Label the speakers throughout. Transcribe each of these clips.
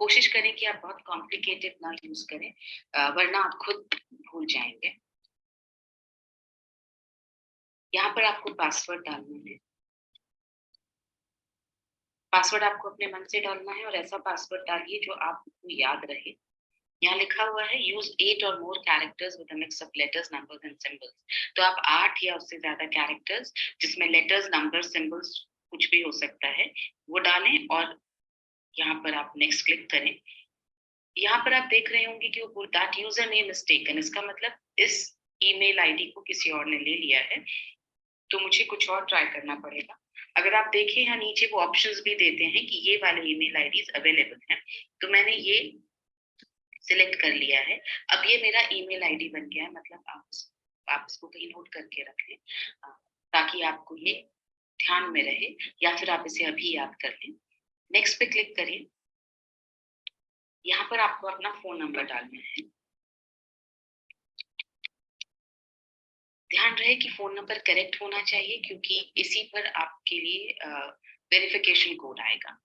Speaker 1: कोशिश करें कि आप बहुत कॉम्प्लिकेटेड ना यूज करें, वरना आप खुद भूल जाएंगे। यहाँ पर आपको पासवर्ड डालना है। पासवर्ड आपको अपने मन से डालना है और ऐसा पासवर्ड डालिए जो आपको याद रहे। यहाँ लिखा हुआ है यूज 8 और more characters with a mix of letters, numbers and symbols. तो आप 8 या उससे ज्यादा कैरेक्टर्स जिसमें लेटर्स, नंबर्स, सिंबल्स कुछ भी हो सकता है वो डालें और यहाँ पर आप नेक्स्ट क्लिक करें। यहाँ पर आप देख रहे होंगे कि वो that user name is taken, इसका मतलब इस ईमेल आईडी को किसी और ने ले लिया है, तो मुझे कुछ और ट्राई करना पड़ेगा। अगर आप देखें यहाँ नीचे वो ऑप्शंस भी देते हैं कि ये वाले ईमेल आईडीज अवेलेबल हैं, तो मैंने ये सिलेक्ट कर लिया है। अब ये मेरा ईमेल आईडी बन गया है, मतलब आप इसको कहीं नोट करके रख लें ताकि आपको ये ध्यान में रहे, या फिर आप इसे अभी याद कर लें। नेक्स्ट पे क्लिक करिए। यहाँ पर आपको अपना फोन नंबर डालना है। ध्यान रहे कि फोन नंबर करेक्ट होना चाहिए क्योंकि इसी पर आपके लिए वेरिफिकेशन कोड आएगा।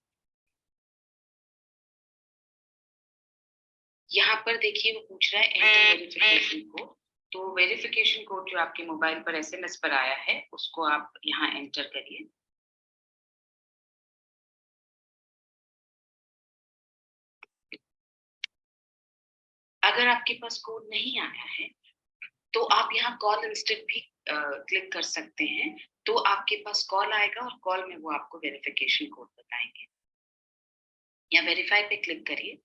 Speaker 1: यहाँ पर देखिए वो पूछ रहा है एंटर वेरिफिकेशन कोड। तो वेरिफिकेशन कोड जो आपके मोबाइल पर एसएमएस पर आया है उसको आप यहाँ एंटर करिए। अगर आपके पास कोड नहीं आया है तो आप यहाँ कॉल इंस्टेड भी क्लिक कर सकते हैं, तो आपके पास कॉल आएगा और कॉल में वो आपको वेरिफिकेशन कोड बताएंगे। या वेरीफाई पे क्लिक करिए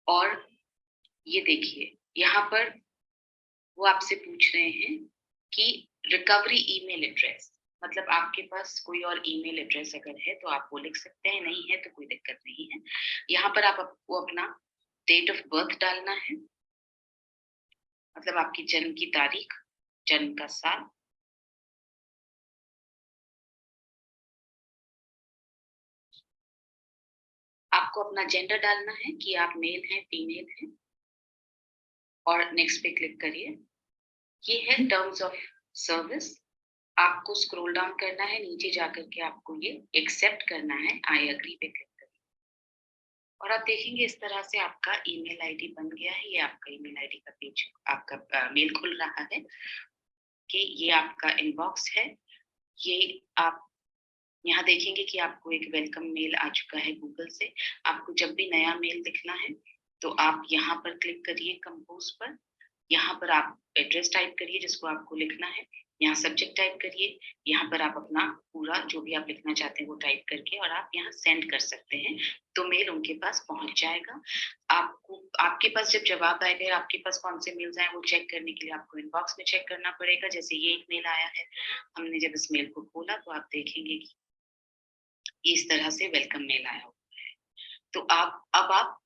Speaker 1: और ये देखिए यहाँ पर वो आपसे पूछ रहे हैं कि रिकवरी ईमेल एड्रेस, मतलब आपके पास कोई और ईमेल एड्रेस अगर है तो आप वो लिख सकते हैं, नहीं है तो कोई दिक्कत नहीं है। यहाँ पर आपको अपना डेट ऑफ बर्थ डालना है, मतलब आपकी जन्म की तारीख, जन्म का साल। आपको अपना जेंडर डालना है कि आप मेल हैं, फीमेल हैं, और नेक्स्ट पे क्लिक करिए। ये है टर्म्स ऑफ सर्विस। आपको स्क्रॉल डाउन करना है, नीचे जाकर के आपको ये एक्सेप्ट करना है, आई एग्री पे क्लिक करिए। और आप देखेंगे इस तरह से आपका ईमेल आईडी बन गया है। ये आपका ईमेल आईडी का पेज, आपका मेल खुल रहा है कि ये आपका इनबॉक्स है। ये आप यहाँ देखेंगे कि आपको एक वेलकम मेल आ चुका है गूगल से। आपको जब भी नया मेल दिखना है तो आप यहाँ पर क्लिक करिए कंपोज पर। यहाँ पर आप एड्रेस टाइप करिए जिसको आपको लिखना है, यहाँ सब्जेक्ट टाइप करिए, यहाँ पर आप अपना पूरा जो भी आप लिखना चाहते हैं वो टाइप करके और आप यहाँ सेंड कर सकते हैं, तो मेल उनके पास पहुंच जाएगा। आपको आपके पास जब जवाब आएगा, आपके पास कौन से मेल्स आए वो चेक करने के लिए आपको इनबॉक्स में चेक करना पड़ेगा। जैसे ये एक मेल आया है, हमने जब इस मेल को खोला तो आप देखेंगे कि इस तरह से वेलकम मेल आया हुआ है। तो आप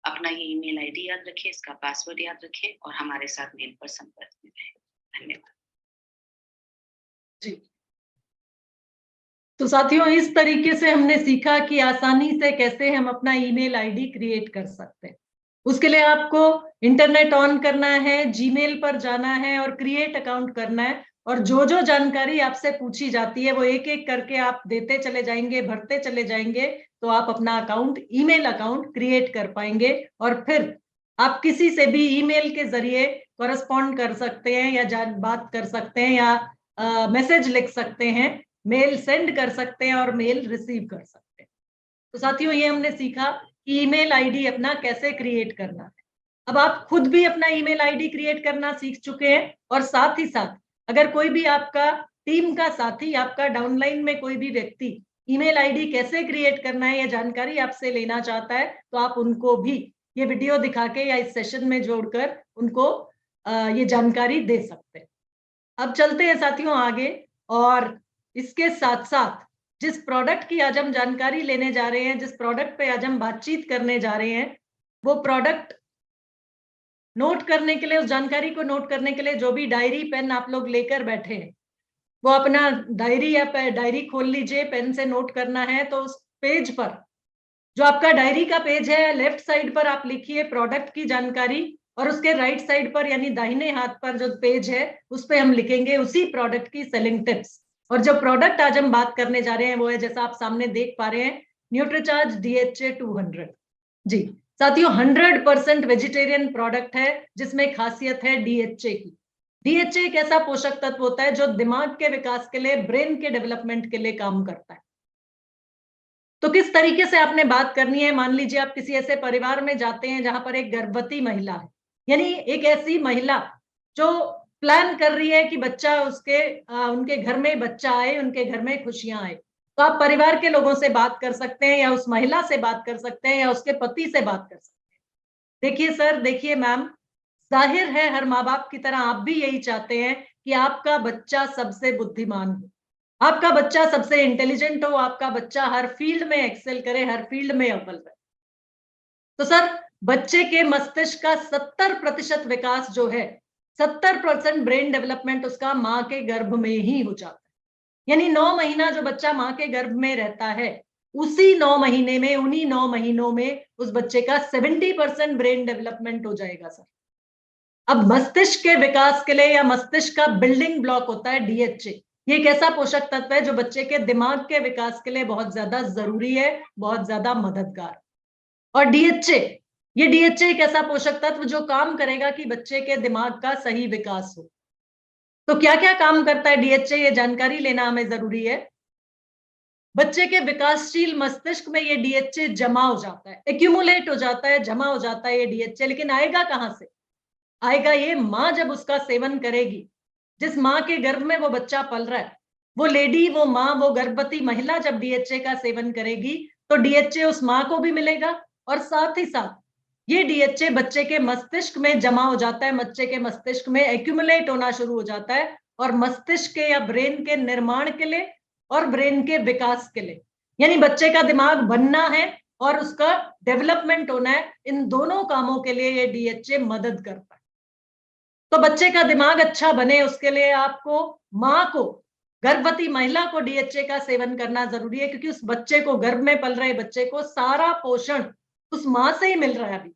Speaker 1: अपना ये ईमेल आईडी याद रखें, इसका पासवर्ड याद रखें और हमारे साथ मेल पर संपर्क में रहें। धन्यवाद
Speaker 2: जी। तो साथियों, इस तरीके से हमने सीखा कि आसानी से कैसे हम अपना ईमेल आईडी क्रिएट कर सकते हैं। उसके लिए आपको इंटरनेट ऑन करना है, जीमेल पर जाना है और क्रिएट अकाउंट करना है, और जो जो जानकारी आपसे पूछी जाती है वो एक एक करके आप देते चले जाएंगे, भरते चले जाएंगे, तो आप अपना अकाउंट, ईमेल अकाउंट क्रिएट कर पाएंगे। और फिर आप किसी से भी ईमेल के जरिए कॉरेस्पॉन्ड कर सकते हैं, या बात कर सकते हैं, या मैसेज लिख सकते हैं, मेल सेंड कर सकते हैं और मेल रिसीव कर सकते हैं। तो साथियों, ये हमने सीखा कि ईमेल आईडी अपना कैसे क्रिएट करना है। अब आप खुद भी अपना ईमेल आईडी क्रिएट करना सीख चुके हैं, और साथ ही साथ अगर कोई भी आपका टीम का साथी, आपका डाउनलाइन में कोई भी व्यक्ति ईमेल आईडी कैसे क्रिएट करना है, ये जानकारी आपसे लेना चाहता है, तो आप उनको भी ये वीडियो दिखा के या इस सेशन में जोड़कर उनको ये जानकारी दे सकते हैं। अब चलते हैं साथियों आगे, और इसके साथ साथ जिस प्रोडक्ट की आज हम जानकारी लेने जा रहे हैं, जिस प्रोडक्ट पे आज हम बातचीत करने जा रहे हैं, वो प्रोडक्ट नोट करने के लिए, उस जानकारी को नोट करने के लिए जो भी डायरी पेन आप लोग लेकर बैठे हैं, वो अपना डायरी या डायरी खोल लीजिए। पेन से नोट करना है तो उस पेज पर, जो आपका डायरी का पेज है, लेफ्ट साइड पर आप लिखिए प्रोडक्ट की जानकारी, और उसके राइट साइड पर यानी दाहिने हाथ पर जो पेज है उस पे हम लिखेंगे उसी प्रोडक्ट की सेलिंग टिप्स। और जो प्रोडक्ट आज हम बात करने जा रहे हैं वो है, जैसा आप सामने देख पा रहे हैं, न्यूट्रीचार्ज DHA 200। जी साथियों, 100% वेजिटेरियन प्रोडक्ट है जिसमें खासियत है डीएचए की। डीएचए एक ऐसा पोषक तत्व होता है जो दिमाग के विकास के लिए, ब्रेन के डेवलपमेंट के लिए काम करता है। तो किस तरीके से आपने बात करनी है, मान लीजिए आप किसी ऐसे परिवार में जाते हैं जहां पर एक गर्भवती महिला है, यानी एक ऐसी महिला जो प्लान कर रही है कि बच्चा उनके घर में बच्चा आए, उनके घर में खुशियां आए। तो आप परिवार के लोगों से बात कर सकते हैं, या उस महिला से बात कर सकते हैं, या उसके पति से बात कर सकते हैं। देखिए सर, देखिए मैम, जाहिर है हर माँ बाप की तरह आप भी यही चाहते हैं कि आपका बच्चा सबसे बुद्धिमान हो, आपका बच्चा सबसे इंटेलिजेंट हो, आपका बच्चा हर फील्ड में एक्सेल करे, हर फील्ड में अव्वल रहे। तो सर, बच्चे के मस्तिष्क का 70% विकास जो है, 70% ब्रेन डेवलपमेंट उसका माँ के गर्भ में ही हो जाता है। यानी 9 महीना जो बच्चा माँ के गर्भ में रहता है, उसी 9 महीने में, उन्हीं 9 महीनों में उस बच्चे का 70% ब्रेन डेवलपमेंट हो जाएगा सर। अब मस्तिष्क के विकास के लिए, या मस्तिष्क का बिल्डिंग ब्लॉक होता है डीएचए। ये एक ऐसा पोषक तत्व है जो बच्चे के दिमाग के विकास के लिए बहुत ज्यादा जरूरी है, बहुत ज्यादा मददगार। और डीएचए, ये डीएचए एक ऐसा पोषक तत्व जो काम करेगा कि बच्चे के दिमाग का सही विकास हो। तो क्या क्या काम करता है डीएचए, ये जानकारी लेना हमें जरूरी है। बच्चे के विकासशील मस्तिष्क में ये डीएचए जमा हो जाता है, एक्यूमुलेट हो जाता है, जमा हो जाता है ये डीएचए। लेकिन आएगा कहां से? आएगा ये माँ जब उसका सेवन करेगी। जिस माँ के गर्भ में वो बच्चा पल रहा है, वो लेडी, वो माँ, वो गर्भवती महिला जब डीएचए का सेवन करेगी, तो डीएचए उस माँ को भी मिलेगा, और साथ ही साथ ये डीएचए बच्चे के मस्तिष्क में जमा हो जाता है, बच्चे के मस्तिष्क में एक्यूमुलेट होना शुरू हो जाता है, और मस्तिष्क के या ब्रेन के निर्माण के लिए और ब्रेन के विकास के लिए, यानी बच्चे का दिमाग बनना है और उसका डेवलपमेंट होना है, इन दोनों कामों के लिए ये डीएचए मदद करता है। तो बच्चे का दिमाग अच्छा बने, उसके लिए आपको, माँ को, गर्भवती महिला को डीएचए का सेवन करना जरूरी है, क्योंकि उस बच्चे को, गर्भ में पल रहे बच्चे को सारा पोषण उस माँ से ही मिल रहा है। अभी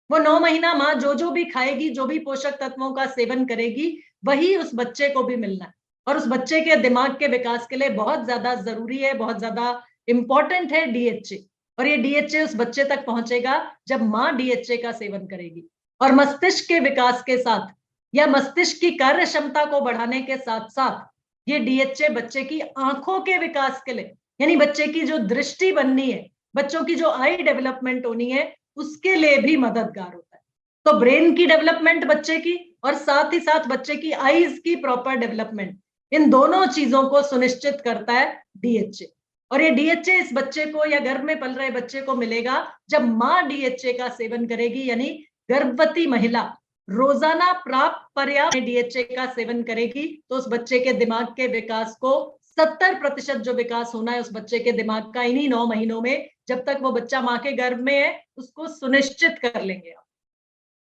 Speaker 2: वो 9 महीना माँ जो जो भी खाएगी, जो भी पोषक तत्वों का सेवन करेगी, वही उस बच्चे को भी मिलना है। और उस बच्चे के दिमाग के विकास के लिए बहुत ज्यादा जरूरी है, बहुत ज्यादा इंपॉर्टेंट है डीएचए। और ये डीएचए उस बच्चे तक पहुंचेगा जब माँ डीएचए का सेवन करेगी। और मस्तिष्क के विकास के साथ, या मस्तिष्क की कार्य क्षमता को बढ़ाने के साथ साथ, ये डीएचए बच्चे की आंखों के विकास के लिए, यानी बच्चे की जो दृष्टि बननी है, बच्चों की जो आई डेवलपमेंट होनी है, उसके लिए भी मददगार होता है। तो ब्रेन की डेवलपमेंट बच्चे की, और साथ ही साथ बच्चे की आईज की प्रॉपर डेवलपमेंट, इन दोनों चीजों को सुनिश्चित करता है डीएचए। और ये डीएचए इस बच्चे को, या गर्भ में पल रहे बच्चे को मिलेगा जब माँ डीएचए का सेवन करेगी, यानी गर्भवती महिला रोजाना प्राप्त पर्याप्त डीएचए का सेवन करेगी, तो उस बच्चे के दिमाग के विकास को 70% जो विकास होना है उस बच्चे के दिमाग का, इन्हीं 9 महीनों में, जब तक वो बच्चा माँ के गर्भ में है, उसको सुनिश्चित कर लेंगे आप।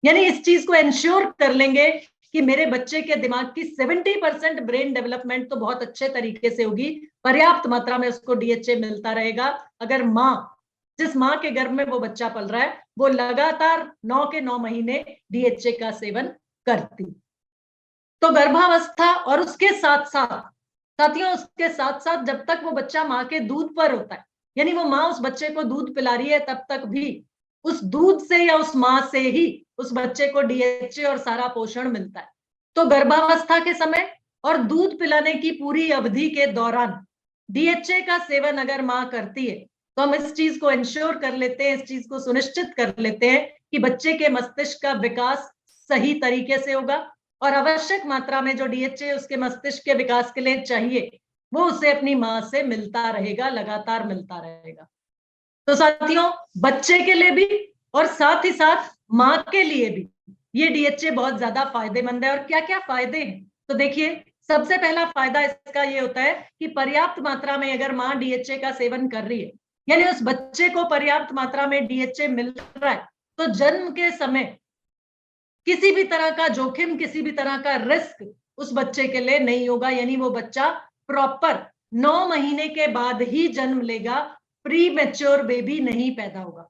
Speaker 2: यानी इस चीज को इंश्योर कर लेंगे कि मेरे बच्चे के दिमाग की 70% ब्रेन डेवलपमेंट तो बहुत अच्छे तरीके से होगी, पर्याप्त मात्रा में उसको डीएचए मिलता रहेगा, अगर माँ, जिस माँ के गर्भ में वो बच्चा पल रहा है, वो लगातार 9 के 9 महीने डीएचए का सेवन करती। तो गर्भावस्था और उसके साथ साथ, साथियों, उसके साथ साथ जब तक वो बच्चा माँ के दूध पर होता है, यानी वो माँ उस बच्चे को दूध पिला रही है, तब तक भी उस दूध से या उस माँ से ही उस बच्चे को डीएचए और सारा पोषण मिलता है। तो गर्भावस्था के समय और दूध पिलाने की पूरी अवधि के दौरान डीएचए का सेवन अगर माँ करती है, तो हम इस चीज को इंश्योर कर लेते हैं, इस चीज को सुनिश्चित कर लेते हैं कि बच्चे के मस्तिष्क का विकास सही तरीके से होगा, और आवश्यक मात्रा में जो डीएचए उसके मस्तिष्क के विकास के लिए चाहिए, वो उसे अपनी माँ से मिलता रहेगा, लगातार मिलता रहेगा। तो साथियों, बच्चे के लिए भी और साथ ही साथ माँ के लिए भी ये डीएचए बहुत ज्यादा फायदेमंद है। और क्या क्या फायदे हैं, तो देखिए, सबसे पहला फायदा इसका ये होता है कि पर्याप्त मात्रा में अगर माँ डीएचए का सेवन कर रही है, यानी उस बच्चे को पर्याप्त मात्रा में डीएचए मिल रहा है, तो जन्म के समय किसी भी तरह का जोखिम, किसी भी तरह का रिस्क उस बच्चे के लिए नहीं होगा। यानी वो बच्चा प्रॉपर 9 महीने के बाद ही जन्म लेगा, प्री मैच्योर बेबी नहीं पैदा होगा।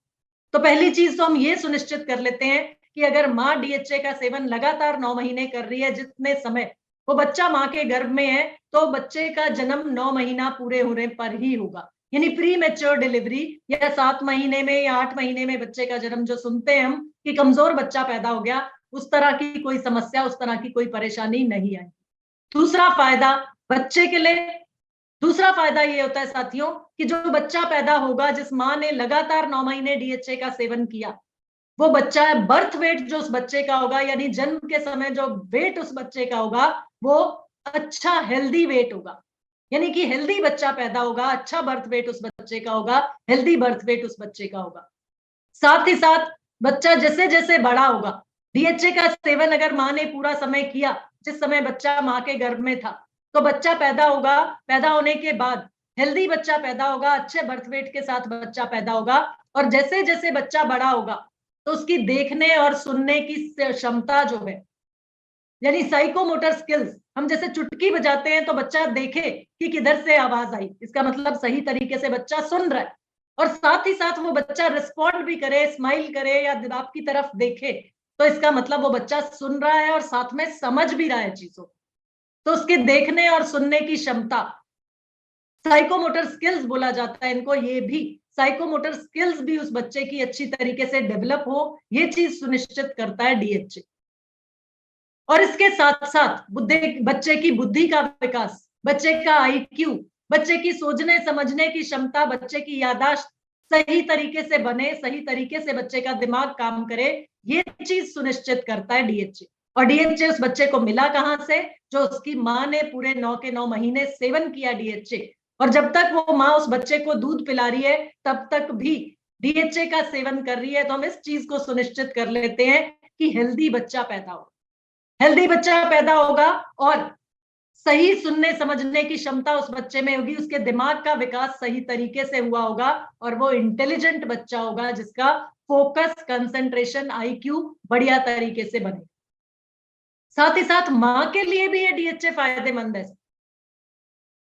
Speaker 2: तो पहली चीज तो हम ये सुनिश्चित कर लेते हैं कि अगर माँ डीएचए का सेवन लगातार 9 महीने कर रही है, जितने समय वो बच्चा माँ के गर्भ में है, तो बच्चे का जन्म 9 महीना पूरे होने पर ही होगा। यानी प्री मैच्योर डिलीवरी या 7 महीने में या 8 महीने में बच्चे का जन्म जो सुनते हैं हम कि कमजोर बच्चा पैदा हो गया, उस तरह की कोई समस्या, उस तरह की कोई परेशानी नहीं आई। दूसरा फायदा बच्चे के लिए, दूसरा फायदा ये होता है साथियों कि जो बच्चा पैदा होगा, जिस माँ ने लगातार 9 महीने डीएचए का सेवन किया, वो बच्चा बर्थ वेट जो उस बच्चे का होगा, यानी जन्म के समय जो वेट उस बच्चे का होगा, वो अच्छा हेल्दी वेट होगा। यानी कि हेल्दी बच्चा पैदा होगा, अच्छा बर्थ वेट उस बच्चे का होगा, हेल्दी बर्थ वेट उस बच्चे का होगा। साथ ही साथ बच्चा जैसे जैसे बड़ा होगा, डीएचए का सेवन अगर माँ ने पूरा समय किया, जिस समय बच्चा माँ के गर्भ में था, तो बच्चा पैदा होगा, पैदा होने के बाद हेल्दी बच्चा पैदा होगा, अच्छे बर्थ वेट के साथ बच्चा पैदा होगा। और जैसे जैसे बच्चा बड़ा होगा, तो उसकी देखने और सुनने की क्षमता जो है, यानी साइकोमोटर स्किल्स, हम जैसे चुटकी बजाते हैं तो बच्चा देखे कि किधर से आवाज आई, इसका मतलब सही तरीके से बच्चा सुन रहा है। और साथ ही साथ वो बच्चा रिस्पॉन्ड भी करे, स्माइल करे या आपकी तरफ देखे, तो इसका मतलब वो बच्चा सुन रहा है और साथ में समझ भी रहा है चीजों। तो उसके देखने और सुनने की क्षमता, साइकोमोटर स्किल्स बोला जाता है इनको, ये भी साइकोमोटर स्किल्स भी उस बच्चे की अच्छी तरीके से डेवलप हो, ये चीज सुनिश्चित करता है डीएचए। और इसके साथ साथ बच्चे की बुद्धि का विकास, बच्चे का आईक्यू, बच्चे की सोचने समझने की क्षमता, बच्चे की याददाश्त सही तरीके से बने, सही तरीके से बच्चे का दिमाग काम करे, ये चीज सुनिश्चित करता है डीएचए। और डीएचए उस बच्चे को मिला कहां से? जो उसकी माँ ने पूरे 9 के 9 महीने सेवन किया डीएचए। और जब तक वो माँ उस बच्चे को दूध पिला रही है, तब तक भी डीएचए का सेवन कर रही है। तो हम इस चीज को सुनिश्चित कर लेते हैं कि हेल्दी बच्चा पैदा हो, हेल्दी बच्चा पैदा होगा और सही सुनने समझने की क्षमता उस बच्चे में होगी, उसके दिमाग का विकास सही तरीके से हुआ होगा और वो इंटेलिजेंट बच्चा होगा, जिसका फोकस, कंसंट्रेशन, आईक्यू बढ़िया तरीके से बने। साथ ही साथ माँ के लिए भी ये डीएचए फायदेमंद है।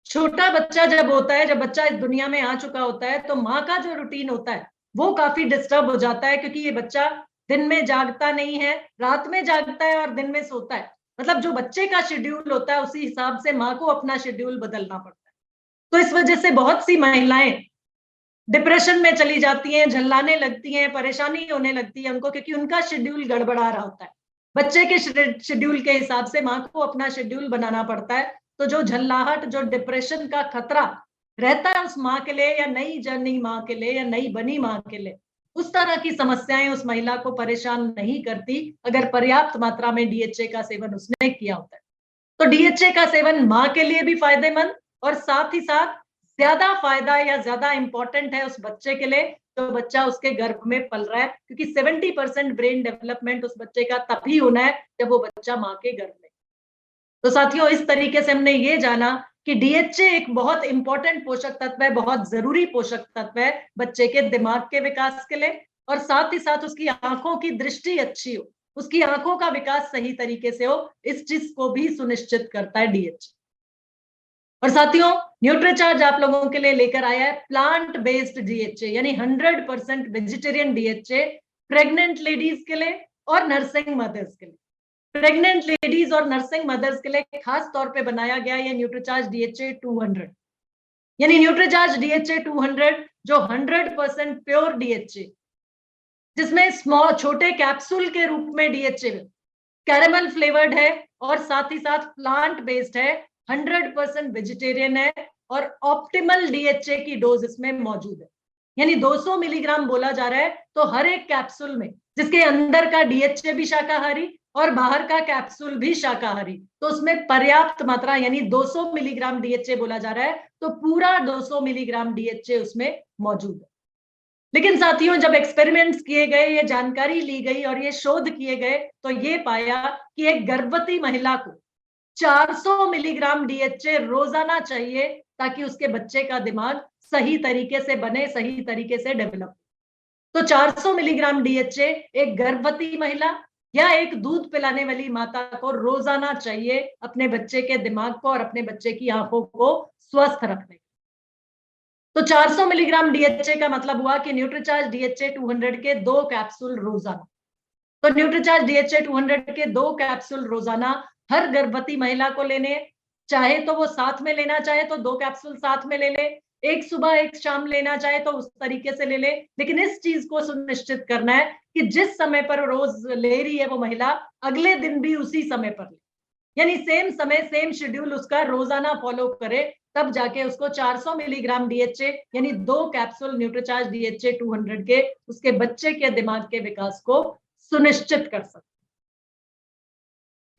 Speaker 2: छोटा बच्चा जब होता है, जब बच्चा इस दुनिया में आ चुका होता है, तो माँ का जो रूटीन होता है वो काफी डिस्टर्ब हो जाता है, क्योंकि ये बच्चा दिन में जागता नहीं है, रात में जागता है और दिन में सोता है। मतलब जो बच्चे का शेड्यूल होता है, उसी हिसाब से माँ को अपना शेड्यूल बदलना पड़ता है। तो इस वजह से बहुत सी महिलाएं डिप्रेशन में चली जाती हैं, झल्लाने लगती हैं, परेशानी होने लगती है उनको, क्योंकि उनका शेड्यूल गड़बड़ा रहा होता है। बच्चे के शेड्यूल के हिसाब से माँ को अपना शेड्यूल बनाना पड़ता है। तो जो झल्लाहट, जो डिप्रेशन का खतरा रहता है उस माँ के लिए, या नई जन्मी माँ के लिए, या नई बनी माँ के लिए, उस तरह की समस्याएं उस महिला को परेशान नहीं करती, अगर पर्याप्त मात्रा में डीएचए का सेवन उसने किया होता है। तो डीएचए का सेवन माँ के लिए भी फायदेमंद, और साथ ही साथ ज्यादा फायदा या ज्यादा इंपॉर्टेंट है उस बच्चे के लिए जो बच्चा उसके गर्भ में पल रहा है, क्योंकि 70% ब्रेन डेवलपमेंट उस बच्चे का तभी होना है जब वो बच्चा माँ के गर्भ में। तो साथियों, इस तरीके से हमने ये जाना कि डीएचए एक बहुत इंपॉर्टेंट पोषक तत्व है, बहुत जरूरी पोषक तत्व है बच्चे के दिमाग के विकास के लिए, और साथ ही साथ उसकी आंखों की दृष्टि अच्छी हो, उसकी आंखों का विकास सही तरीके से हो, इस चीज को भी सुनिश्चित करता है डीएचए। और साथियों, न्यूट्रीचार्ज आप लोगों के लिए लेकर आया है प्लांट बेस्ड डीएचए, यानी 100% वेजिटेरियन डीएचए, प्रेग्नेंट लेडीज के लिए और नर्सिंग मदर्स के लिए। प्रेग्नेंट लेडीज और नर्सिंग मदर्स के लिए खास तौर पे बनाया गया ये न्यूट्रीचार्ज डीएचए 200, यानी न्यूट्रीचार्ज डीएचए 200 जो 100% प्योर डीएचए, जिसमें स्मॉल छोटे कैप्सूल के रूप में डीएचए कैरेमल फ्लेवर्ड है, और साथ ही साथ प्लांट बेस्ड है, 100% वेजिटेरियन है, और ऑप्टिमल डीएचए की डोज इसमें मौजूद है। यानी 200 मिलीग्राम बोला जा रहा है, तो हर एक कैप्सूल में, जिसके अंदर का डीएचए भी शाकाहारी और बाहर का कैप्सूल भी शाकाहारी, तो उसमें पर्याप्त मात्रा, यानी 200 मिलीग्राम डीएचए बोला जा रहा है, तो पूरा 200 मिलीग्राम डीएचए उसमें मौजूद है। लेकिन साथियों, जब एक्सपेरिमेंट्स किए गए, ये जानकारी ली गई और ये शोध किए गए, तो ये पाया कि एक गर्भवती महिला को 400 मिलीग्राम डीएचए रोजाना चाहिए, ताकि उसके बच्चे का दिमाग सही तरीके से बने, सही तरीके से डेवलप। तो 400 मिलीग्राम डीएचए एक गर्भवती महिला या एक दूध पिलाने वाली माता को रोजाना चाहिए, अपने बच्चे के दिमाग को और अपने बच्चे की आंखों को स्वस्थ रखने। तो 400 मिलीग्राम डीएचए का मतलब हुआ कि न्यूट्रीचार्ज डीएचए 200 के 2 कैप्सूल रोजाना। तो न्यूट्रीचार्ज डीएचए 200 के 2 कैप्सूल रोजाना हर गर्भवती महिला को लेने, चाहे तो वो साथ में लेना चाहे तो 2 कैप्सूल साथ में ले ले, एक सुबह एक शाम लेना चाहे तो उस तरीके से ले ले, लेकिन इस चीज को सुनिश्चित करना है कि जिस समय पर रोज ले रही है वो महिला अगले दिन भी उसी समय पर ले, यानी सेम समय सेम शेड्यूल उसका रोजाना फॉलो करे, तब जाके उसको 400 मिलीग्राम डीएचए यानी 2 कैप्सूल न्यूट्रीचार्ज डीएचए 200 के उसके बच्चे के दिमाग के विकास को सुनिश्चित कर सकते।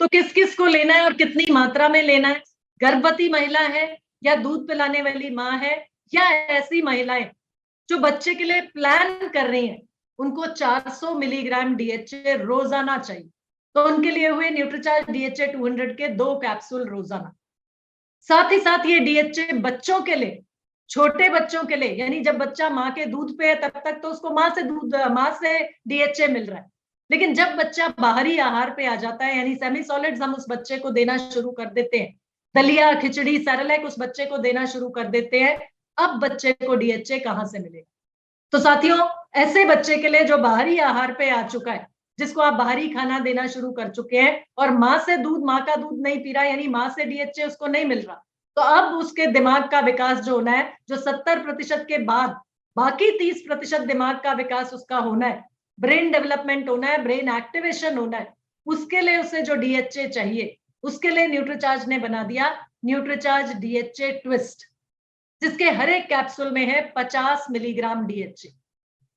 Speaker 2: तो किस किस को लेना है और कितनी मात्रा में लेना है? गर्भवती महिला है या दूध पिलाने वाली माँ है या ऐसी महिलाएं जो बच्चे के लिए प्लान कर रही हैं, उनको 400 मिलीग्राम डीएचए रोजाना चाहिए। तो उनके लिए हुए न्यूट्रीचार्ज डीएचए 200 के 2 कैप्सूल रोजाना। साथ ही साथ ये डीएचए बच्चों के लिए, छोटे बच्चों के लिए, यानी जब बच्चा माँ के दूध पे है तब तक तो उसको माँ से डीएचए मिल रहा है, लेकिन जब बच्चा बाहरी आहार पे आ जाता है यानी सेमी सॉलिड्स हम उस बच्चे को देना शुरू कर देते हैं, दलिया खिचड़ी सेरेलैक उस बच्चे को देना शुरू कर देते हैं, अब बच्चे को डीएचए कहाँ से मिलेगा? तो साथियों, ऐसे बच्चे के लिए जो बाहरी आहार पे आ चुका है, जिसको आप बाहरी खाना देना शुरू कर चुके हैं और माँ का दूध नहीं पी रहा, यानी माँ से डीएचए उसको नहीं मिल रहा, तो अब उसके दिमाग का विकास जो होना है, जो 70% के बाद बाकी 30% दिमाग का विकास उसका होना है, ब्रेन डेवलपमेंट होना है, ब्रेन एक्टिवेशन होना है, उसके लिए उसे जो डीएचए चाहिए, उसके लिए न्यूट्रीचार्ज ने बना दिया न्यूट्रीचार्ज डीएचए ट्विस्ट, जिसके हर एक कैप्सूल में है 50 मिलीग्राम डीएचए।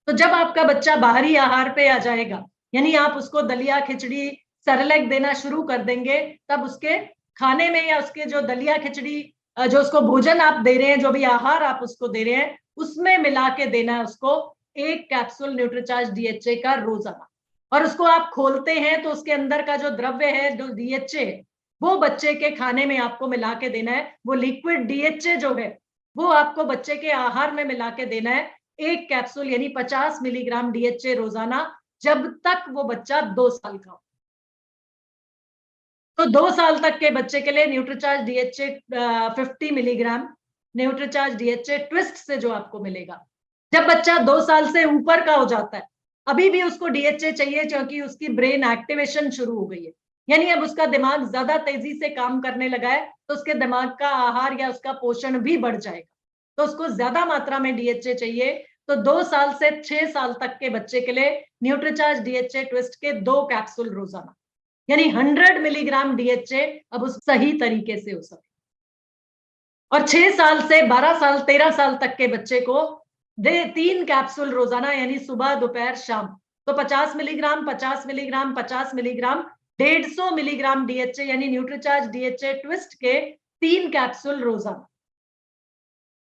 Speaker 2: तो जब आपका बच्चा बाहरी आहार पे आ जाएगा, यानी आप उसको दलिया खिचड़ी सेरेलैक देना शुरू कर देंगे, तब उसके खाने में या उसके जो दलिया खिचड़ी जो उसको भोजन आप दे रहे हैं, जो भी आहार आप उसको दे रहे हैं, उसमें मिला के देना है उसको 1 कैप्सूल न्यूट्रीचार्ज डीएचए का रोजाना। और उसको आप खोलते हैं तो उसके अंदर का जो द्रव्य है, जो डीएचए, वो बच्चे के खाने में आपको मिला के देना है। वो लिक्विड डीएचए जो है वो आपको बच्चे के आहार में मिला के देना है, 1 कैप्सूल यानी 50 मिलीग्राम डीएचए रोजाना, जब तक वो बच्चा 2 साल का हो। तो 2 साल तक के बच्चे के लिए Nutricharge DHA 50 milligram Nutricharge DHA twist से जो आपको मिलेगा। जब बच्चा 2 साल से ऊपर का हो जाता है, अभी भी उसको डीएचए चाहिए क्योंकि उसकी ब्रेन एक्टिवेशन शुरू हो गई है, यानी अब उसका दिमाग ज्यादा तेजी से काम करने लगा है, तो उसके दिमाग का आहार या उसका पोषण भी बढ़ जाएगा, तो उसको ज्यादा मात्रा में डीएचए चाहिए। तो 2 साल से 6 साल तक के बच्चे के लिए न्यूट्रीचार्ज डीएचए ट्विस्ट के 2 कैप्सूल रोजाना, यानी 100 मिलीग्राम डीएचए अब उस सही तरीके से हो सके। और 6 साल से 12 साल 13 साल तक के बच्चे को दे 3 कैप्सूल रोजाना, यानी सुबह दोपहर शाम। तो 50 milligram 50 milligram 50 milligram 150 milligram DHA यानी न्यूट्रीचार्ज डीएचए ट्विस्ट के 3 कैप्सूल रोजाना।